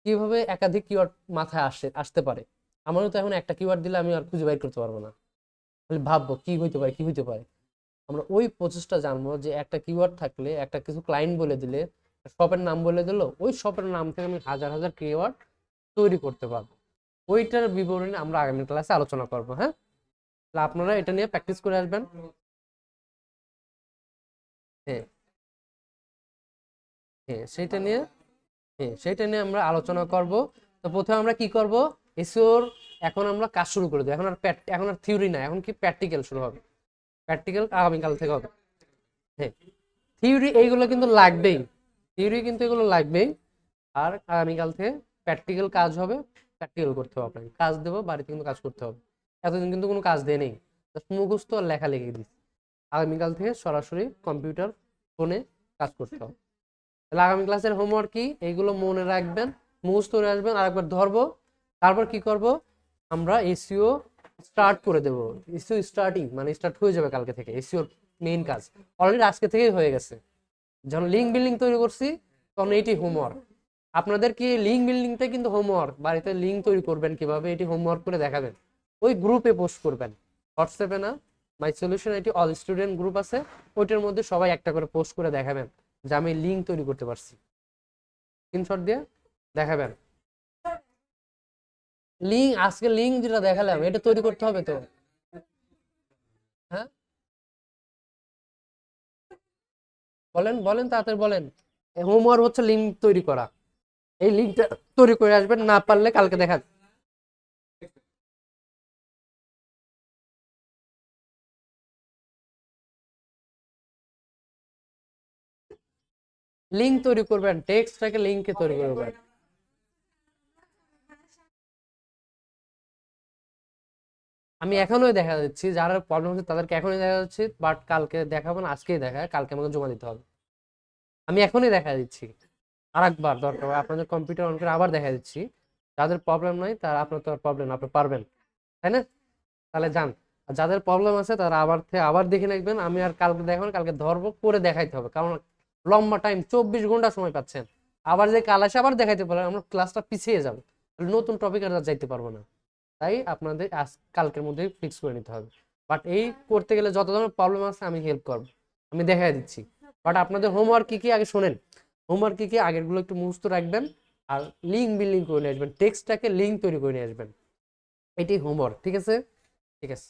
কিভাবে একাধিক কিওয়ার্ড মাথায় আসতে পারে। আমারও তো এখন একটা কিওয়ার্ড দিলে আমি আর খুঁজে বাইর করতে পারবো না, খালি ভাববো কি হইতে পারে, কি হইতে পারে। আমরা ওই প্রসেসটা জানবো যে একটা কিওয়ার্ড থাকলে, একটা কিছু ক্লায়েন্ট বলে দিলে, শপের নাম বলে দিল, ওই শপের নাম থেকে আমি হাজার হাজার কিওয়ার্ড তৈরি করতে পারবো। ওইটার বিবরণী আমরা আগামী ক্লাসে আলোচনা করবো। হ্যাঁ, তাহলে আপনারা এটা নিয়ে প্র্যাকটিস করে আসবেন। হ্যাঁ, হ্যাঁ, সেইটা নিয়ে আমরা আলোচনা করব। তো প্রথমে আমরা কি করব, এসইওর এখন আমরা কাজ শুরু করে দেব। এখন আর থিওরি না, এখন কি প্র্যাকটিক্যাল শুরু হবে। প্র্যাকটিক্যাল আগামীকাল থেকে হবে। হ্যাঁ, থিওরি এইগুলো কিন্তু লাগবেই, থিওরি কিন্তু এগুলো লাগবেই। আর আগামীকাল থেকে প্র্যাকটিক্যাল কাজ হবে, প্র্যাকটিক্যাল করতে হবে। আপনাকে কাজ দেবো, বাড়িতে কিন্তু কাজ করতে হবে। এতদিন কিন্তু কোনো কাজ দেয় নেই, মুখস্থ আর লেখালেখি দিচ্ছি। আগামীকাল থেকে সরাসরি কম্পিউটার, ফোনে কাজ করতে হবে। তাহলে আগামী ক্লাসের হোমওয়ার্ক কি, এইগুলো মনে রাখবেন, মুখস্থ করে আসবেন, আরেকবার ধরবো। তারপর কি করব, আমরা এসইও স্টার্ট করে দেবো। এসইও স্টার্টিং মানে স্টার্ট হয়ে যাবে কালকে থেকে। এসইওর মেইন কাজ অলরেডি আজকে থেকেই হয়ে গেছে। যখন লিঙ্ক বিল্ডিং তৈরি করছি তখন এইটি হোমওয়ার্ক। আপনাদের কি লিঙ্ক বিল্ডিংটা কিন্তু হোমওয়ার্ক, বাড়িতে লিঙ্ক তৈরি করবেন কিভাবে এটি হোমওয়ার্ক করে দেখাবেন, ওই গ্রুপে পোস্ট করবেন। হোয়াটসঅ্যাপে না, মাই সলিউশন এটি অল স্টুডেন্ট গ্রুপ আছে, ওইটার মধ্যে সবাই একটা করে পোস্ট করে দেখাবেন যে আমি লিঙ্ক তৈরি করতে পারছি। স্ক্রিনশট দিয়ে দেখাবেন। লিঙ্ক, আজকে লিঙ্ক যেটা দেখালাম এটা তৈরি করতে হবে তো। হ্যাঁ, বলেন বলেন, তাড়াতাড়ি বলেন। হোমওয়ার্ক হচ্ছে লিঙ্ক তৈরি করা। এই লিঙ্কটা তৈরি করে আসবেন, না পারলে কালকে দেখা। লিঙ্ক তৈরি করবেন, টেক্সটটাকে লিঙ্কে তৈরি করবেন। আমি এখনোই দেখা যাচ্ছি, যারা প্রবলেম হচ্ছে তাদেরকে এখনই দেখা যাচ্ছে, বাট কালকে দেখাবো না, আজকেই দেখায়, কালকে আমাকে জমা দিতে হবে। আমি এখনই দেখা দিচ্ছি, আর একবার দরকার হয় আপনাদের কম্পিউটার অন করে আবার দেখা দিচ্ছি। যাদের প্রবলেম নাই তারা, আপনার তো প্রবলেম, আপনি পারবেন, তাই না? তাহলে যান। আর যাদের প্রবলেম আছে তারা আবার থেকে আবার দেখে রাখবেন। আমি আর কালকে দেখাবেন, কালকে ধরবো, করে দেখাইতে হবে। কারণ লম্বা টাইম, 24 ঘন্টা সময় পাচ্ছেন। আবার যে কাল আসে আবার দেখাইতে পারেন, আমরা ক্লাসটা পিছিয়ে যাবো, নতুন টপিক আর যাইতে পারবো না। তাই আপনাদের আজ কালকের মধ্যে ফিক্স করে নিতে হবে। বাট এই করতে গেলে যত ধরনের প্রবলেম আছে আমি হেল্প করবো, আমি দেখাই দিচ্ছি। বাট আপনাদের হোমওয়ার্ক কি কি আগে শোনেন। হোমওয়ার্ক কি কি আগেরগুলো একটু মুখস্থ রাখবেন, আর লিঙ্ক বিল্ডিং করে নিয়ে আসবেন, টেক্সটটাকে লিঙ্ক তৈরি করে নিয়ে আসবেন। এটি হোমওয়ার্ক, ঠিক আছে? ঠিক আছে।